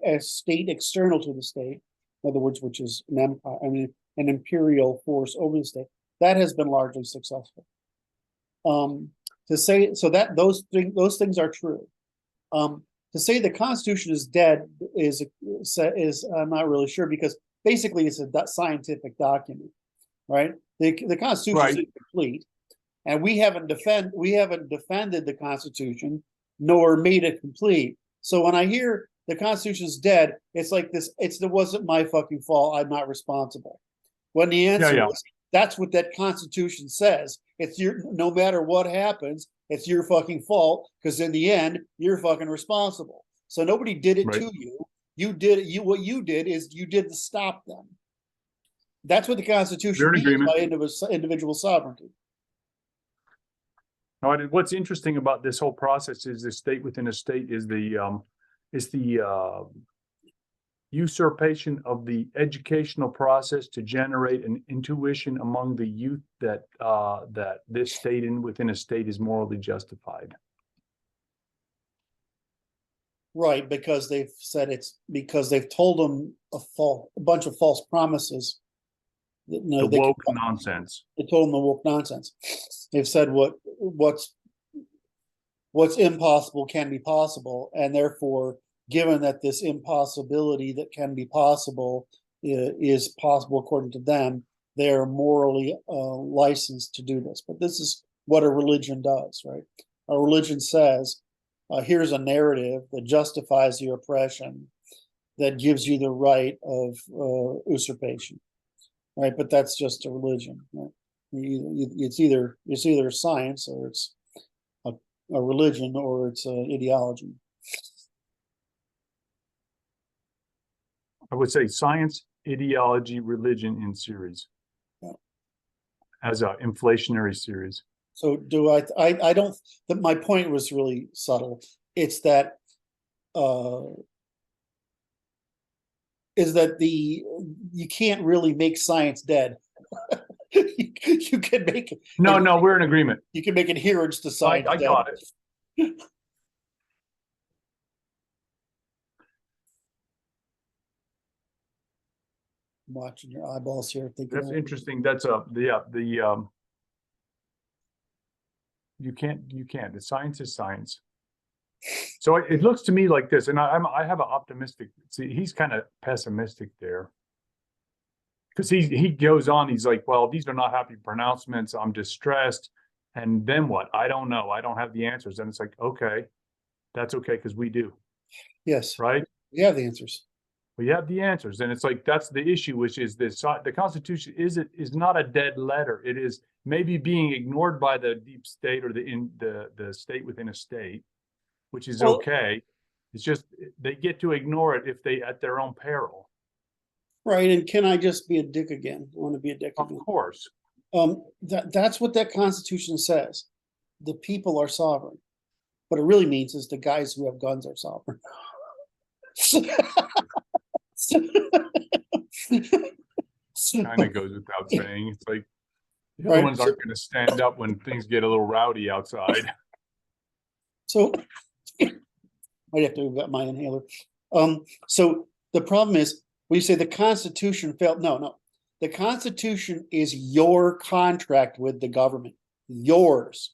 a state external to the state, in other words, which is an empire, I mean, an imperial force over the state, that has been largely successful. To say so that those things are true. To say the Constitution is dead is I'm not really sure, because basically it's a scientific document, right? The Constitution is incomplete, and we haven't defended the Constitution nor made it complete. So when I hear the Constitution is dead, it's like this. It wasn't my fucking fault. I'm not responsible. When the answer is that's what that Constitution says. It's your, no matter what happens, it's your fucking fault, because in the end, you're fucking responsible. So nobody did it to you. You did it. What you did is you did to stop them. That's what the Constitution means by individual sovereignty. Now, what's interesting about this whole process is the state within a state is the usurpation of the educational process to generate an intuition among the youth that that this state within a state is morally justified. Right, because they've said it's because they've told them a bunch of false promises. The woke nonsense. They told them the woke nonsense. They've said what's impossible can be possible, and therefore, given that this impossibility that can be possible is possible according to them, they are morally licensed to do this. But this is what a religion does, right? A religion says, here's a narrative that justifies your oppression, that gives you the right of usurpation, right? But that's just a religion, right? It's either science, or it's a religion, or it's an ideology. I would say science, ideology, religion in series, as an inflationary series. So do I don't, my point was really subtle. It's that, you can't really make science dead. You can make it. No, we're in agreement. You can make adherence to science. I got it. I'm watching your eyeballs here. That's interesting. That's you can't. The science is science. So it looks to me like this, and I have an optimistic. See, he's kind of pessimistic there, because he goes on. He's like, well, these are not happy pronouncements. I'm distressed, and then what? I don't know. I don't have the answers. And it's like, okay, that's okay, because we do. Yes. Right. We have the answers. We have the answers, and it's like that's the issue, which is this: the Constitution is not a dead letter. It is maybe being ignored by the deep state or the state within a state, which is okay. It's just they get to ignore it if they at their own peril. Right, and can I just be a dick again? I want to be a dick again. Of course. That's what that Constitution says. The people are sovereign. What it really means is the guys who have guns are sovereign. Kind of goes without saying. It's like the other ones aren't going to stand up when things get a little rowdy outside. So I have to get my inhaler. So the problem is, we say the Constitution failed. No. The Constitution is your contract with the government. Yours.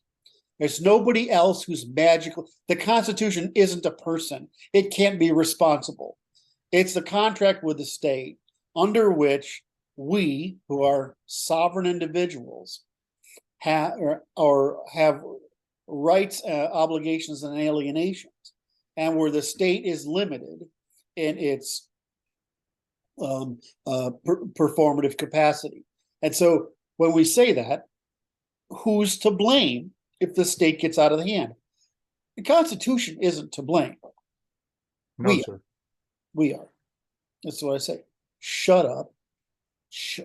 There's nobody else who's magical. The Constitution isn't a person. It can't be responsible. It's the contract with the state under which we, who are sovereign individuals, have rights, obligations, and alienations, and where the state is limited in its performative capacity. And so when we say that, who's to blame if the state gets out of the hand? The Constitution isn't to blame. No, sir. We are. That's what I say. Shut up,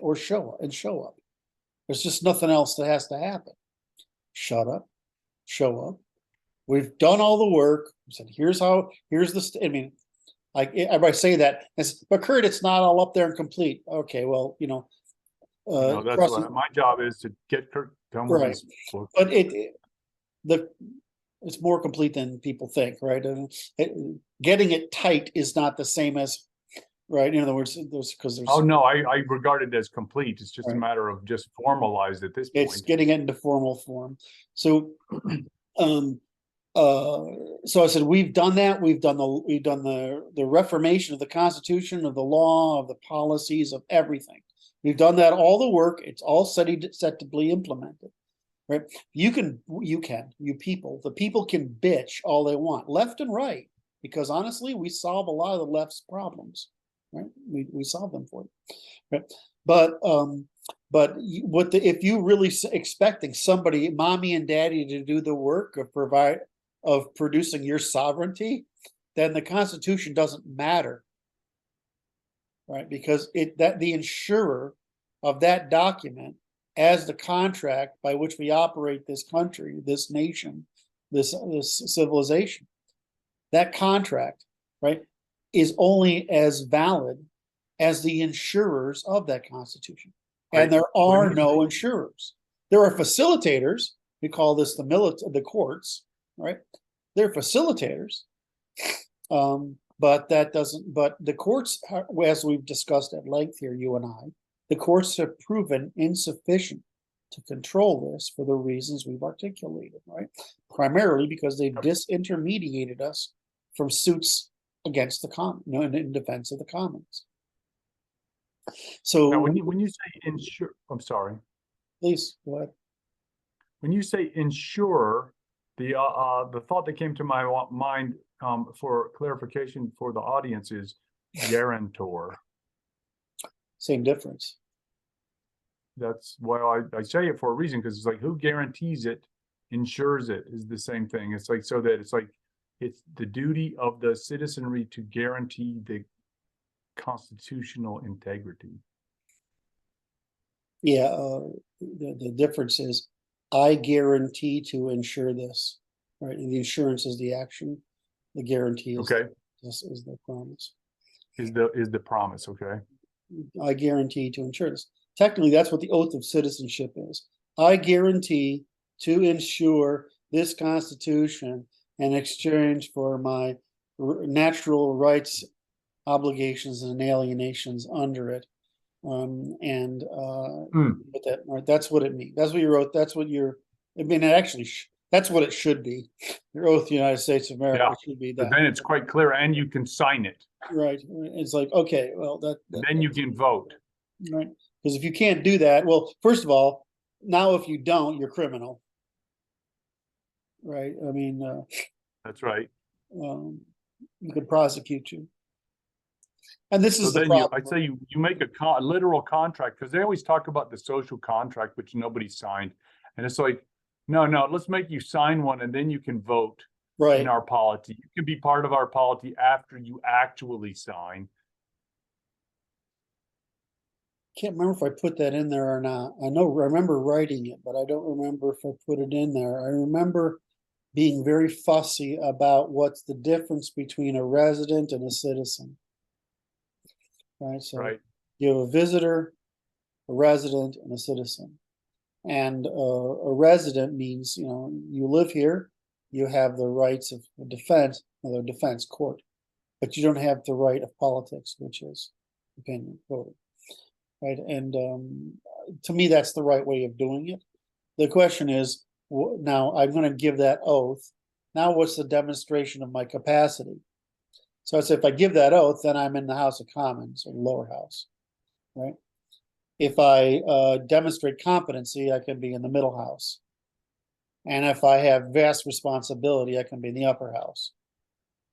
or show up, and show up. There's just nothing else that has to happen. Shut up, show up. We've done all the work. We said, here's the. I mean, everybody say that, but Kurt, it's not all up there and complete. Okay, well, No, that's what my job is, to get Kurt come with his book. But it's more complete than people think, right? And getting it tight is not the same as, right? In other words, because there's. Oh no, I regard it as complete. It's just a matter of just formalized at this point. It's getting it into formal form. So, so I said, we've done that. We've done the reformation of the Constitution, of the law, of the policies, of everything. We've done that, all the work. It's all set to be implemented, right? You people, the people can bitch all they want, left and right, because honestly, we solve a lot of the left's problems, right? We solve them for you, right? But if you really expecting somebody, mommy and daddy, to do the work of producing your sovereignty, then the Constitution doesn't matter, right? Because the insurer of that document, as the contract by which we operate this country, this nation, this civilization, that contract, right, is only as valid as the insurers of that Constitution. And there are no insurers. There are facilitators. We call this the courts, right? They're facilitators. But the courts, as we've discussed at length here, you and I, the courts have proven insufficient to control this for the reasons we've articulated, right? Primarily because they've disintermediated us from suits against the common, in defense of the commons. So now, when you say insure, I'm sorry. Please go ahead. When you say insurer, the thought that came to my mind for clarification for the audience is guarantor. Same difference. That's why I say it for a reason, because it's like, who guarantees it, insures it is the same thing. It's like, so that it's like, it's the duty of the citizenry to guarantee the constitutional integrity. Yeah, the difference is, I guarantee to insure this, right? And the insurance is the action. The guarantee is is the promise. Is the promise, okay? I guarantee to insure this. Technically, that's what the oath of citizenship is. I guarantee to insure this Constitution in exchange for my natural rights, obligations, and alienations under it. But that, right, that's what it means. That's what you wrote. That's what that's what it should be. Your oath, United States of America, should be that. But then it's quite clear, and you can sign it. Right. It's like, okay, well, then you can vote. Right. Because if you can't do that, well, first of all, now if you don't, you're criminal. Right. I mean, that's right. You could prosecute you. And this is the then problem. I'd say you make a literal contract, because they always talk about the social contract, which nobody signed. And it's like, no, let's make you sign one, and then you can vote in our polity. You can be part of our polity after you actually sign. Can't remember if I put that in there or not. I remember writing it, but I don't remember if I put it in there. I remember being very fussy about what's the difference between a resident and a citizen. Right. So you have a visitor, a resident, and a citizen. And a resident means, you live here, you have the rights of the defense court, but you don't have the right of politics, which is opinion voting. Right. And to me, that's the right way of doing it. The question is, now I'm going to give that oath. Now, what's the demonstration of my capacity? So I say, if I give that oath, then I'm in the House of Commons, or lower house, right? If I demonstrate competency, I can be in the middle house. And if I have vast responsibility, I can be in the upper house.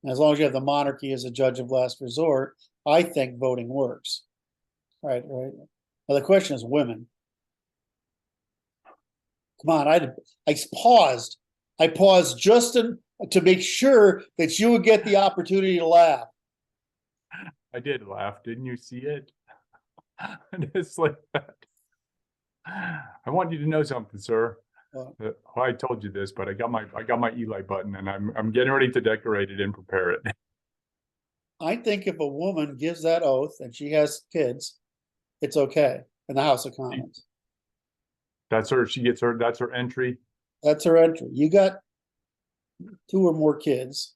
And as long as you have the monarchy as a judge of last resort, I think voting works. Right. Now the question is women. Come on, I paused. I paused just to make sure that you would get the opportunity to laugh. I did laugh. Didn't you see it? It's like that. I want you to know something, sir. I told you this, but I got my Eli button, and I'm getting ready to decorate it and prepare it. I think if a woman gives that oath and she has kids, it's okay in the House of Commons. That's her. She gets her. That's her entry. That's her entry. You got 2 or more kids,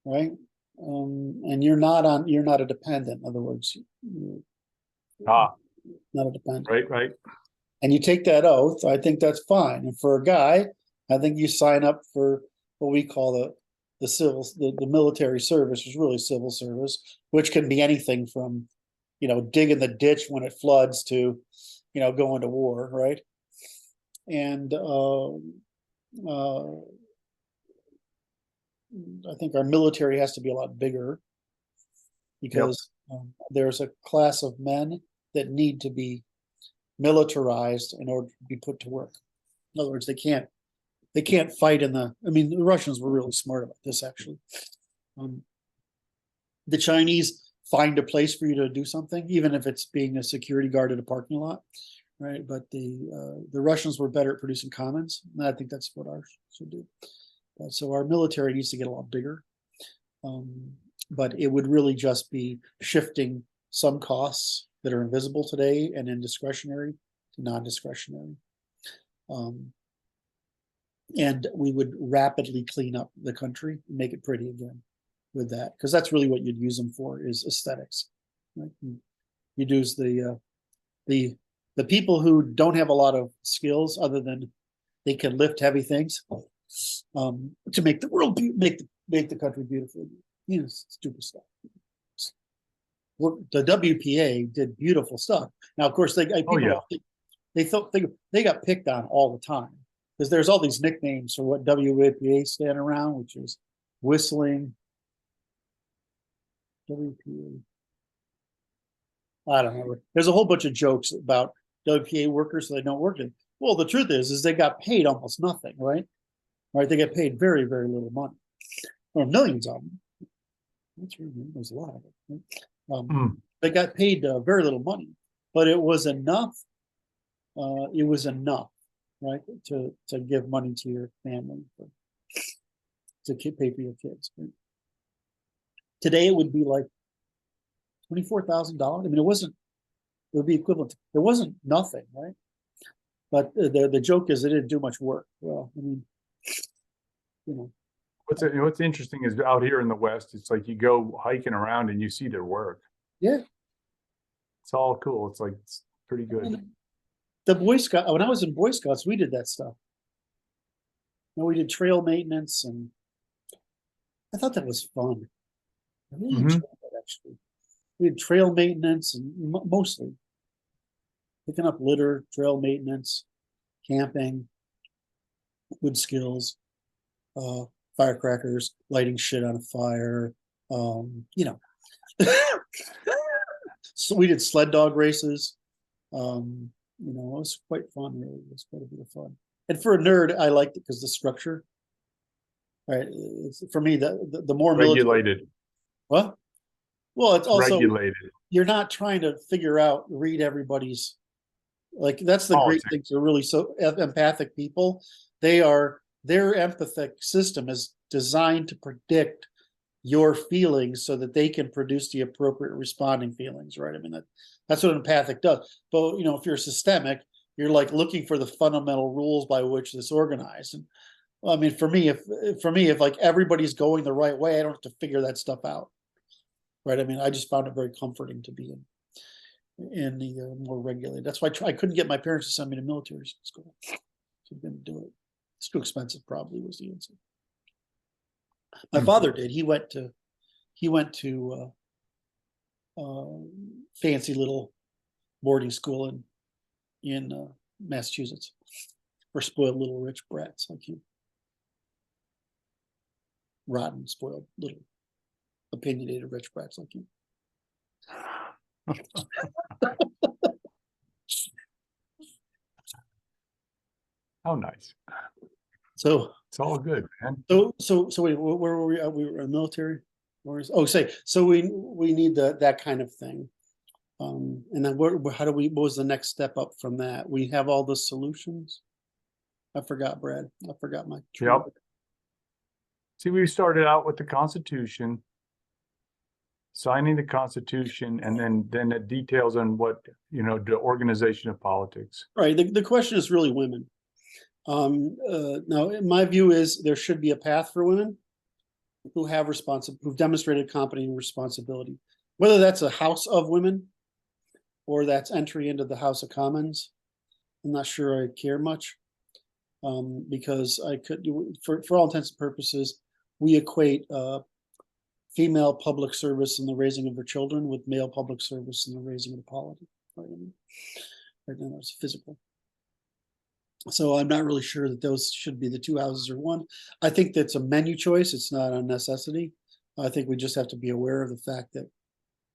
right? And you're not a dependent. In other words, you're not a dependent. Right. And you take that oath, I think that's fine. And for a guy, I think you sign up for what we call the military service, which is really civil service, which can be anything from, digging the ditch when it floods to, going to war, right? And I think our military has to be a lot bigger because there's a class of men that need to be militarized in order to be put to work. In other words, they can't fight the Russians were really smart about this, actually. The Chinese find a place for you to do something, even if it's being a security guard at a parking lot, right? But the Russians were better at producing commons, and I think that's what ours should do. So our military needs to get a lot bigger, but it would really just be shifting some costs that are invisible today and indiscretionary to non-discretionary. And we would rapidly clean up the country and make it pretty again with that, because that's really what you'd use them for, is aesthetics. Right? You'd use the people who don't have a lot of skills other than they can lift heavy things to make the world make the country beautiful. Stupid stuff. The WPA did beautiful stuff. Now, of course, they got picked on all the time because there's all these nicknames for what WPA stand around, which is whistling. WPA. I don't know. There's a whole bunch of jokes about WPA workers so they don't work in. Well, the truth is they got paid almost nothing, right? Right? They get paid very, very little money, or millions of them. There's a lot of it. Right? They got paid very little money, but it was enough. It was enough, right, to give money to your family to pay for your kids. Right? Today it would be like $24,000. It wasn't. It would be equivalent. There wasn't nothing, right? But the joke is they didn't do much work. Well, What's interesting is out here in the West, it's like you go hiking around and you see their work. Yeah, it's all cool. It's pretty good. The Boy Scout. When I was in Boy Scouts, we did that stuff. We did trail maintenance, and I thought that was fun. I really enjoyed that, actually. We did trail maintenance and mostly picking up litter, trail maintenance, camping, wood skills, firecrackers, lighting shit on a fire. So we did sled dog races. It was quite fun. Really, it was quite a bit of fun. And for a nerd, I liked it because the structure. Right, for me, the more regulated. What? Well, it's also regulated. You're not trying to read everybody's. Like, that's the great thing to really empathic people. Their empathic system is designed to predict your feelings so that they can produce the appropriate responding feelings, right? That's what empathic does. But if you're systemic, you're like looking for the fundamental rules by which this organized. And for me, if like everybody's going the right way, I don't have to figure that stuff out, right? I just found it very comforting to be in the more regulated. That's why I couldn't get my parents to send me to military school. So I didn't do it. It's too expensive, probably, was the answer. My father did. He went to fancy little boarding school in Massachusetts for spoiled little rich brats like you. Rotten, spoiled, little opinionated rich brats like you. How nice. So, It's all good, man. so wait, where were we at? We were in the military? So we need that kind of thing. And then how do what was the next step up from that? We have all the solutions. I forgot, Brad. I forgot my. Yep. See, we started out with the Constitution, signing the Constitution, and then it details on what, the organization of politics. Right. The question is really women. Now, my view is there should be a path for women who've demonstrated competence and responsibility, whether that's a House of Women or that's entry into the House of Commons. I'm not sure I care much, because I could, for all intents and purposes, we equate female public service in the raising of their children with male public service in the raising of the polity. Right now, it's physical. So I'm not really sure that those should be the two houses or one. I think that's a menu choice. It's not a necessity. I think we just have to be aware of the fact that,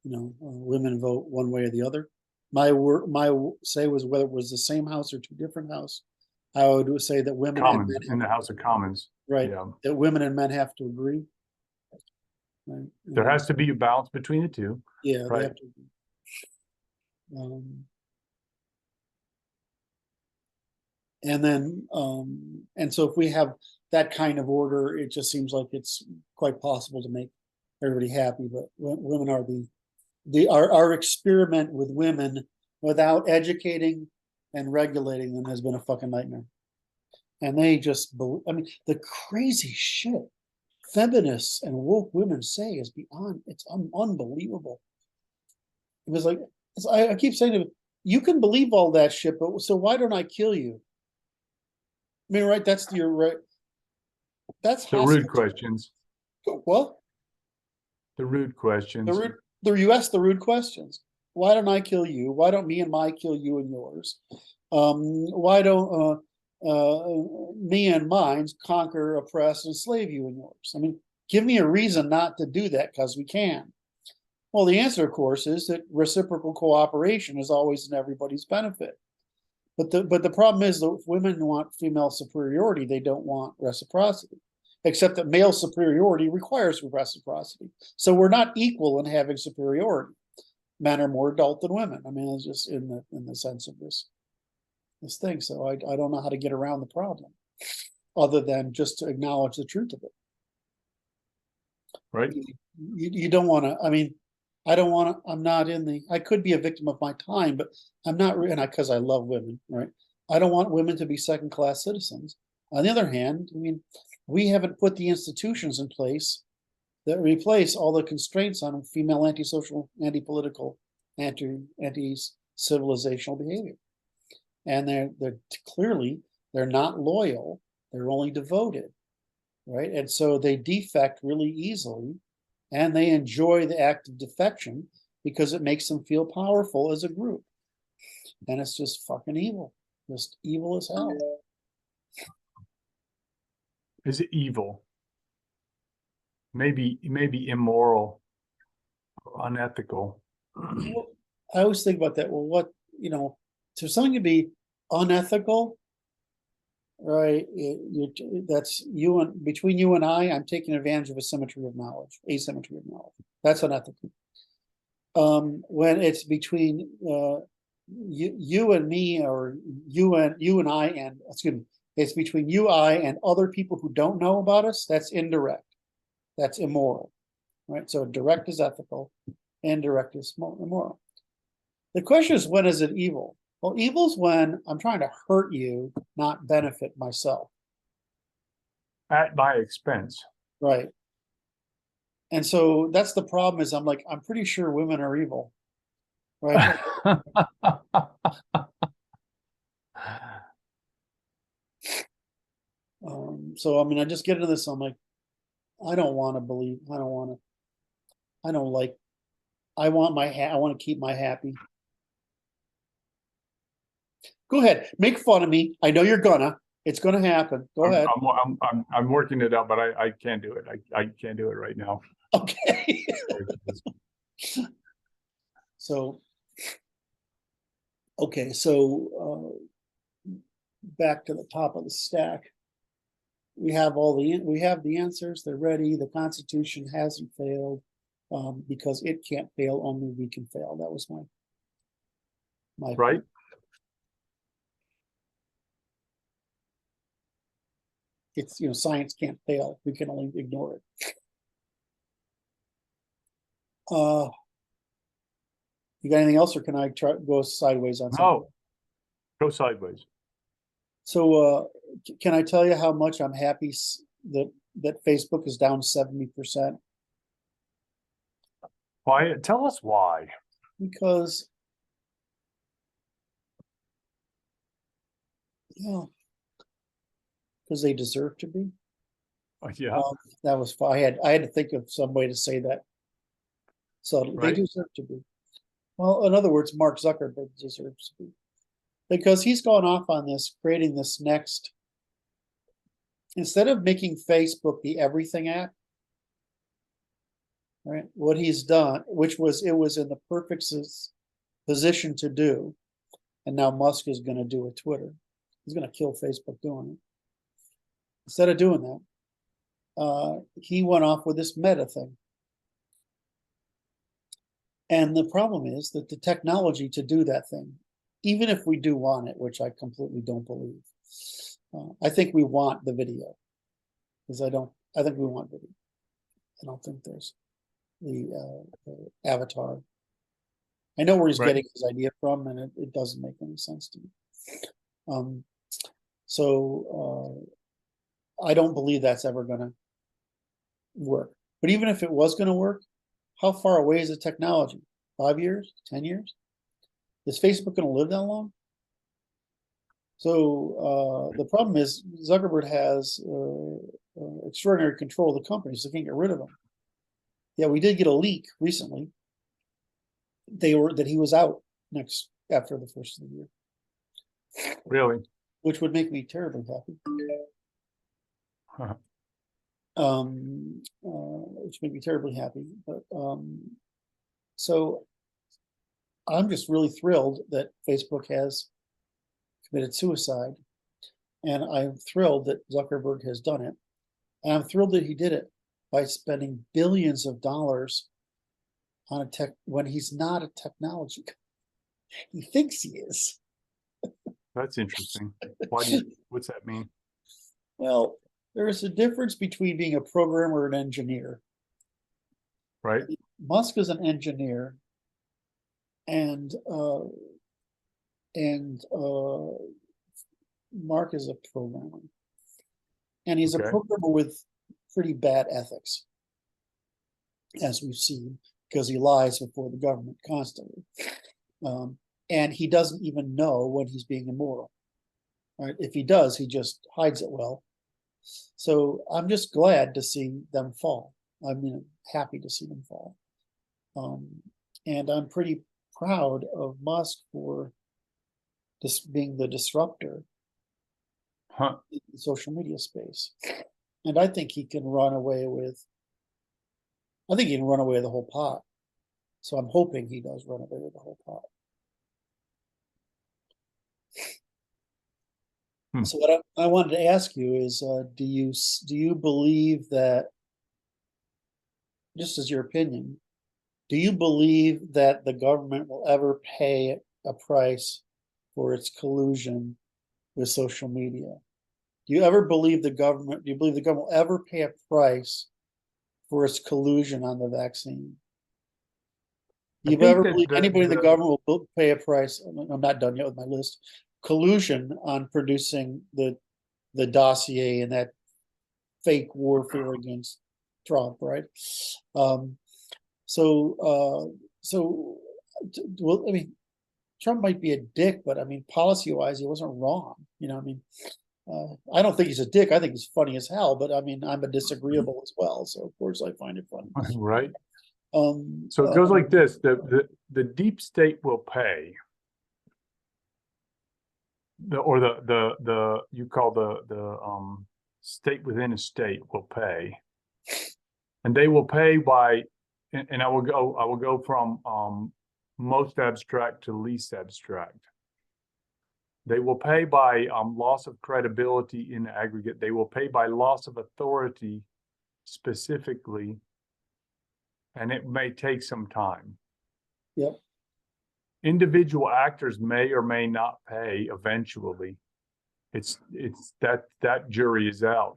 women vote one way or the other. My say was whether it was the same house or two different houses. I would say that women Commons, in the House of Commons. Right. Yeah. That women and men have to agree. Right. There has to be a balance between the two. Yeah. Right. They have to agree. And then, and so if we have that kind of order, it just seems like it's quite possible to make everybody happy. But women are our experiment with women without educating and regulating them has been a fucking nightmare. And they just, the crazy shit feminists and woke women say is beyond, it's unbelievable. It was like, I keep saying to them, you can believe all that shit, but so why don't I kill you? I mean, right? That's your right. That's the rude questions. What? The rude questions. You ask the rude questions. Why don't I kill you? Why don't me and my kill you and yours? Why don't me and mine conquer, oppress, and enslave you and yours? I mean, give me a reason not to do that because we can. Well, the answer, of course, is that reciprocal cooperation is always in everybody's benefit. But the problem is that if women want female superiority, they don't want reciprocity, except that male superiority requires reciprocity. So we're not equal in having superiority. Men are more adult than women. I mean, it's just in the sense of this thing. So I don't know how to get around the problem other than just to acknowledge the truth of it. Right. You don't want to, I mean, I don't want to, I'm not I could be a victim of my time, but I'm not, and because I love women, right? I don't want women to be second-class citizens. On the other hand, I mean, we haven't put the institutions in place that replace all the constraints on female antisocial, anti-political, anti-civilizational behavior. And they're clearly, they're not loyal, they're only devoted, right? And so they defect really easily. And they enjoy the act of defection because it makes them feel powerful as a group. And it's just fucking evil. Just evil as hell. Is it evil? Maybe immoral, unethical. Well, I always think about that. Well, what, so something to be unethical, right? That's between you and I'm taking advantage of asymmetry of knowledge. That's unethical. When it's between you and me, or you and I, and excuse me, it's between you, I, and other people who don't know about us. That's indirect. That's immoral, right? So direct is ethical, indirect is immoral. The question is, when is it evil? Well, evil is when I'm trying to hurt you, not benefit myself. At my expense. Right. And so that's the problem is I'm pretty sure women are evil. Right. So, I mean, I just get into this. I'm like, I don't want to believe. I want to keep my happy. Go ahead, make fun of me. I know you're gonna. It's gonna happen. Go ahead. I'm working it out, but I can't do it. I can't do it right now. Okay. So, okay, so back to the top of the stack. We have the answers, they're ready, the Constitution hasn't failed, because it can't fail, only we can fail. That was my Right. It's, you know, science can't fail, we can only ignore it. You got anything else, or can I try go sideways on something? No, go sideways. So, can I tell you how much I'm happy that Facebook is down 70%? Why? Tell us why. Because, yeah, because they deserve to be. Yeah. That was I had to think of some way to say that. So they Right. deserve to be. Well, in other words, Mark Zuckerberg deserves to be, because he's gone off on this, creating this next. Instead of making Facebook the everything app, right? What he's done, which was it was in the perfect position to do, and now Musk is going to do with Twitter. He's going to kill Facebook doing it. Instead of doing that, he went off with this meta thing. And the problem is that the technology to do that thing, even if we do want it, which I completely don't believe, I think we want the video, because I think we want video. I don't think there's the avatar. I know where he's Right. getting his idea from, and it doesn't make any sense to me. So I don't believe that's ever going to work. But even if it was going to work, how far away is the technology? 5 years? 10 years? Is Facebook going to live that long? So the problem is Zuckerberg has extraordinary control of the company, so they can't get rid of him. Yeah, we did get a leak recently. That he was out after the first of the year. Really? Which would make me terribly happy. Huh. Which made me terribly happy. But so I'm just really thrilled that Facebook has committed suicide, and I'm thrilled that Zuckerberg has done it, and I'm thrilled that he did it by spending billions of dollars on a tech when he's not a technology company. He thinks he is. That's interesting. What's that mean? Well, there's a difference between being a programmer and an engineer. Right. Musk is an engineer, and Mark is a programmer, and he's a programmer with pretty bad ethics, as we've seen, because he lies before the government constantly, and he doesn't even know when he's being immoral. Right? If he does, he just hides it well. So I'm just glad to see them fall. I mean, happy to see them fall. And I'm pretty proud of Musk for this being the disruptor in the social media space. And I think he can run away with, the whole pot. So I'm hoping he does run away with the whole pot. So what I wanted to ask you is, do you believe that, just as your opinion, do you believe that the government will ever pay a price for its collusion with social media? Do you believe the government will ever pay a price for its collusion on the vaccine? Do you ever believe anybody in the government will pay a price? I'm not done yet with my list. Collusion on producing the dossier and that fake warfare against Trump, right? So well, I mean, Trump might be a dick, but I mean, policy-wise, he wasn't wrong. You know, I mean, I don't think he's a dick. I think he's funny as hell, but I mean, I'm a disagreeable as well. So of course I find it funny. Right. So it goes like this: the deep state will pay, you call the state within a state will pay, and they will pay by, and I will go from most abstract to least abstract. They will pay by loss of credibility in aggregate. They will pay by loss of authority specifically, and it may take some time. Yep. Individual actors may or may not pay eventually. It's that jury is out.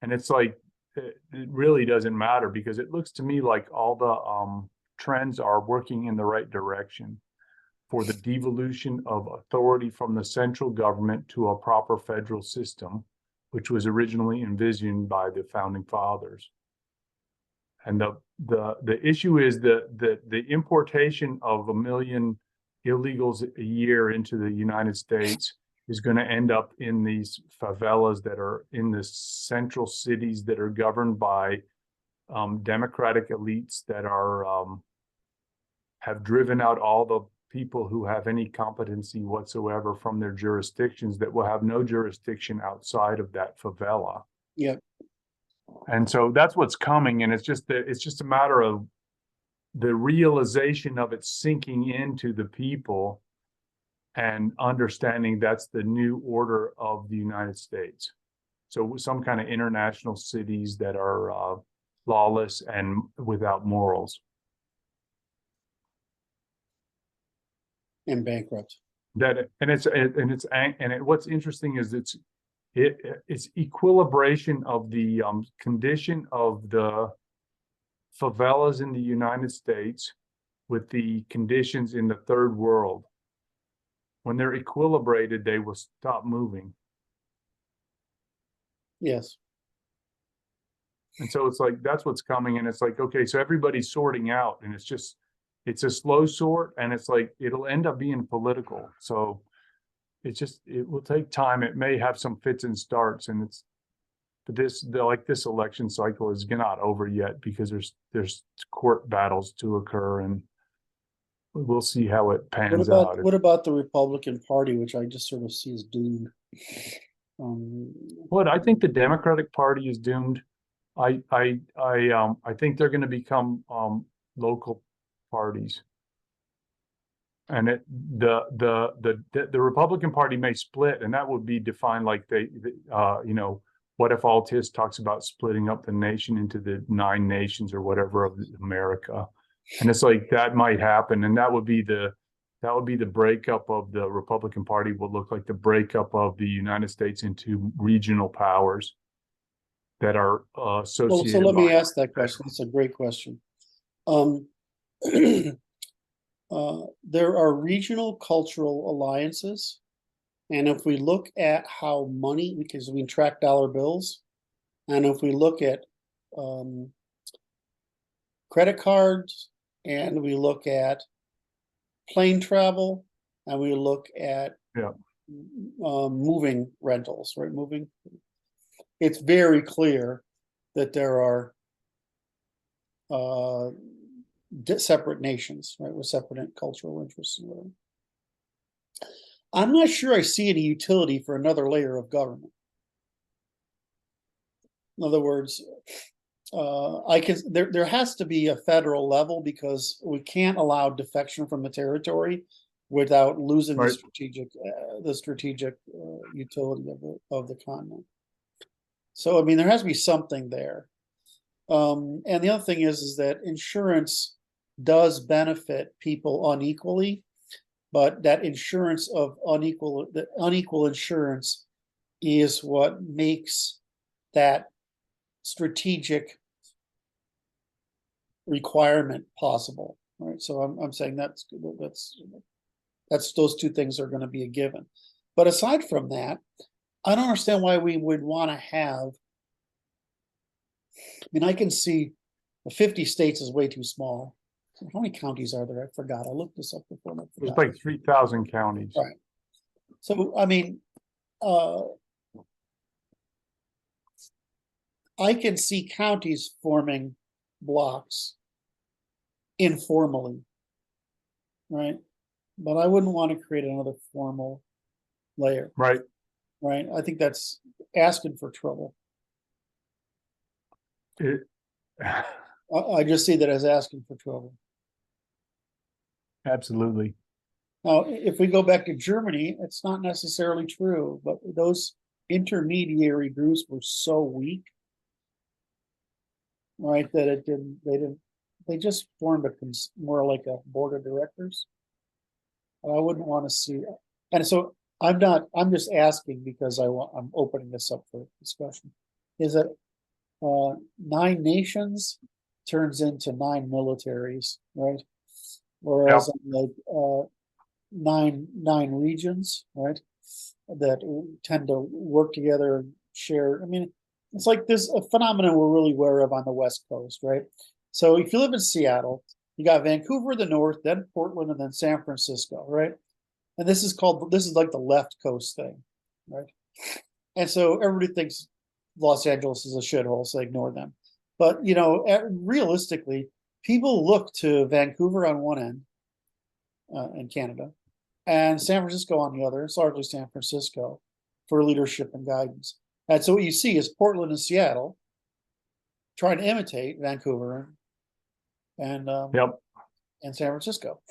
And it's like, it really doesn't matter, because it looks to me like all the trends are working in the right direction for the devolution of authority from the central government to a proper federal system, which was originally envisioned by the founding fathers. And the issue is the importation of 1 million illegals a year into the United States is going to end up in these favelas that are in the central cities that are governed by democratic elites that are have driven out all the people who have any competency whatsoever from their jurisdictions, that will have no jurisdiction outside of that favela. Yep. And so that's what's coming, and it's just a matter of the realization of it sinking into the people and understanding that's the new order of the United States. So some kind of international cities that are lawless and without morals. And bankrupt. What's interesting is it's equilibration of the condition of the favelas in the United States with the conditions in the third world. When they're equilibrated, they will stop moving. Yes. And so it's like, that's what's coming. And it's like, okay, so everybody's sorting out, and it's a slow sort, and it's like, it'll end up being political. So it will take time. It may have some fits and starts, and but this election cycle is not over yet, because there's court battles to occur, and we'll see how it pans out. What about the Republican Party, which I just sort of see as doomed? I think the Democratic Party is doomed. I think they're going to become local parties, and the Republican Party may split, and that would be defined like what if Altius talks about splitting up the nation into the 9 nations or whatever of America, and it's like that might happen, and that would be the breakup of the Republican Party. Will look like the breakup of the United States into regional powers that are associated. So let me ask that question. It's a great question. There are regional cultural alliances, and if we look at how money, because we track dollar bills, and if we look at credit cards, and we look at plane travel, and we look at moving rentals, right? It's very clear that there are separate nations, right, with separate cultural interests and whatever. I'm not sure I see any utility for another layer of government. In other words, there has to be a federal level, because we can't allow defection from the territory without losing the strategic utility of the continent. So I mean, there has to be something there. And the other thing is that insurance does benefit people unequally, but that unequal insurance is what makes that strategic requirement possible, right? So I'm saying that's those two things are going to be a given. But aside from that, I don't understand why we would want to have. I mean, I can see 50 states is way too small. How many counties are there? I forgot. I looked this up before. There's like 3,000 counties. Right. So, I mean, I can see counties forming blocks informally, right? But I wouldn't want to create another formal layer. Right. Right. I think that's asking for trouble. I just see that as asking for trouble. Absolutely. Now, if we go back to Germany, it's not necessarily true, but those intermediary groups were so weak, right, that they just formed more like a board of directors. I wouldn't want to see, and so I'm just asking because I'm opening this up for discussion. Is that 9 nations turns into 9 militaries, right? Whereas like 9 regions, right, that tend to work together and share. I mean, it's like this a phenomenon we're really aware of on the West Coast, right? So if you live in Seattle, you got Vancouver in the north, then Portland, and then San Francisco, right? And this is like the left coast thing, right? And so everybody thinks Los Angeles is a shithole, so ignore them. But realistically, people look to Vancouver on one end, in Canada, and San Francisco on the other. It's largely San Francisco for leadership and guidance. And so what you see is Portland and Seattle trying to imitate Vancouver and and San Francisco,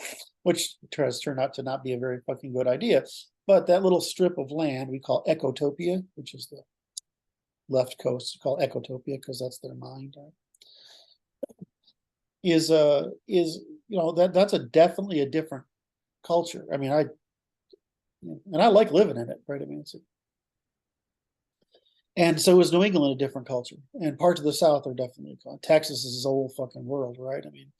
which has turned out to not be a very fucking good idea. But that little strip of land we call Ecotopia, which is the left coast, called Ecotopia because that's their mind, is that's definitely a different culture. I mean, I like living in it, right? I mean, and so is New England a different culture, and parts of the South are definitely. Texas is a whole fucking world, right? I mean,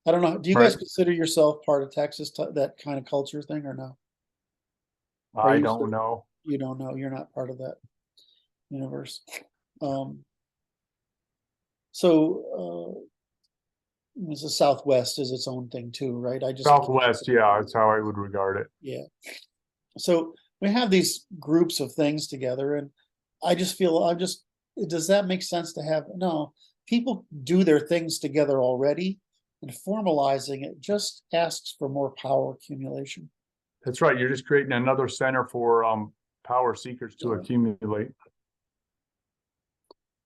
I don't know. Do you guys consider yourself part of Texas, that kind of culture thing, or no? I don't know. You don't know. You're not part of that universe. So the Southwest is its own thing too, right? Southwest, yeah, that's how I would regard it. Yeah. So we have these groups of things together, and I just feel does that make sense to have? No, people do their things together already, and formalizing it just asks for more power accumulation. That's right. You're just creating another center for power seekers to accumulate.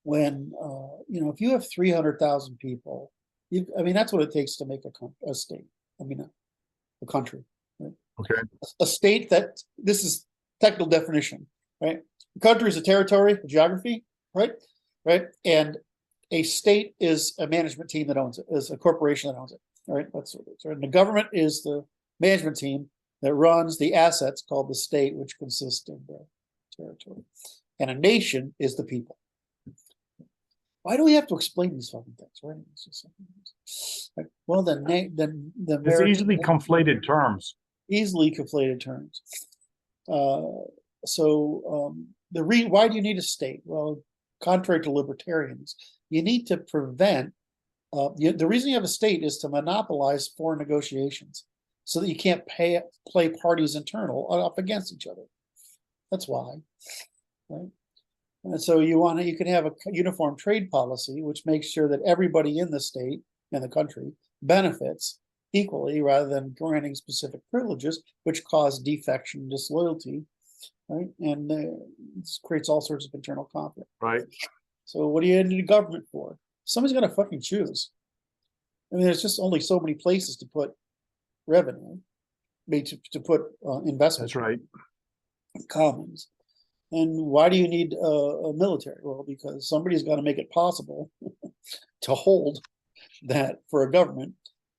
When if you have 300,000 people, I mean, that's what it takes to make a state. I mean, a country. Right? Okay. A state this is technical definition, right? A country is a territory, a geography, right? Right. And a state is a management team that owns it, is a corporation that owns it. Right. That's what it is. Right? And the government is the management team that runs the assets called the state, which consists of the territory. And a nation is the people. Why do we have to explain these fucking things? Right? Like, well, the it's easily conflated terms. Easily conflated terms. Why do you need a state? Well, contrary to libertarians, you need to prevent. The reason you have a state is to monopolize foreign negotiations, so that you can't play parties internal up against each other. That's why, right? And so you can have a uniform trade policy, which makes sure that everybody in the state and the country benefits equally, rather than granting specific privileges, which cause defection, disloyalty, right? And this creates all sorts of internal conflict. Right. So what do you need a government for? Somebody's got to fucking choose. I mean, there's just only so many places to put revenue, to put investment. That's right. Commons. And why do you need a military? Well, because somebody's got to make it possible to hold that for a government,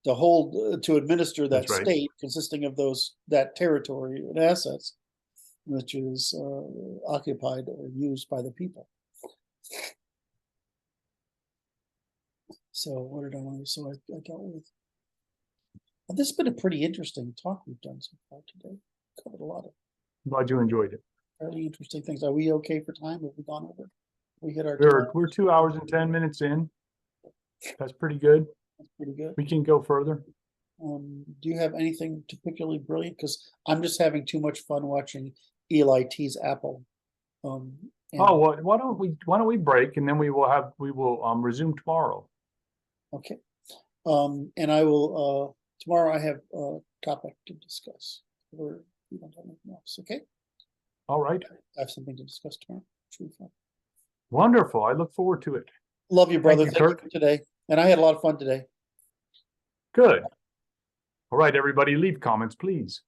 to administer that state consisting of that territory and assets, which is occupied or used by the people. So what did I want to? So I dealt with. This has been a pretty interesting talk we've done so far today. Covered a lot of. I'm glad you enjoyed it. Fairly interesting things. Are we okay for time? Have we gone over? We hit our. We're 2 hours and 10 minutes in. That's pretty good. That's pretty good. We can go further. Do you have anything particularly brilliant? Because I'm just having too much fun watching Eli T's Apple. Why don't we break, and then we will resume tomorrow. Okay. And I will tomorrow I have a topic to discuss. Or we don't have anything else. Okay. All right. I have something to discuss tomorrow. Truthful. Wonderful. I look forward to it. Love you, brother. Thank you for today. And I had a lot of fun today. Good. All right, everybody, leave comments, please.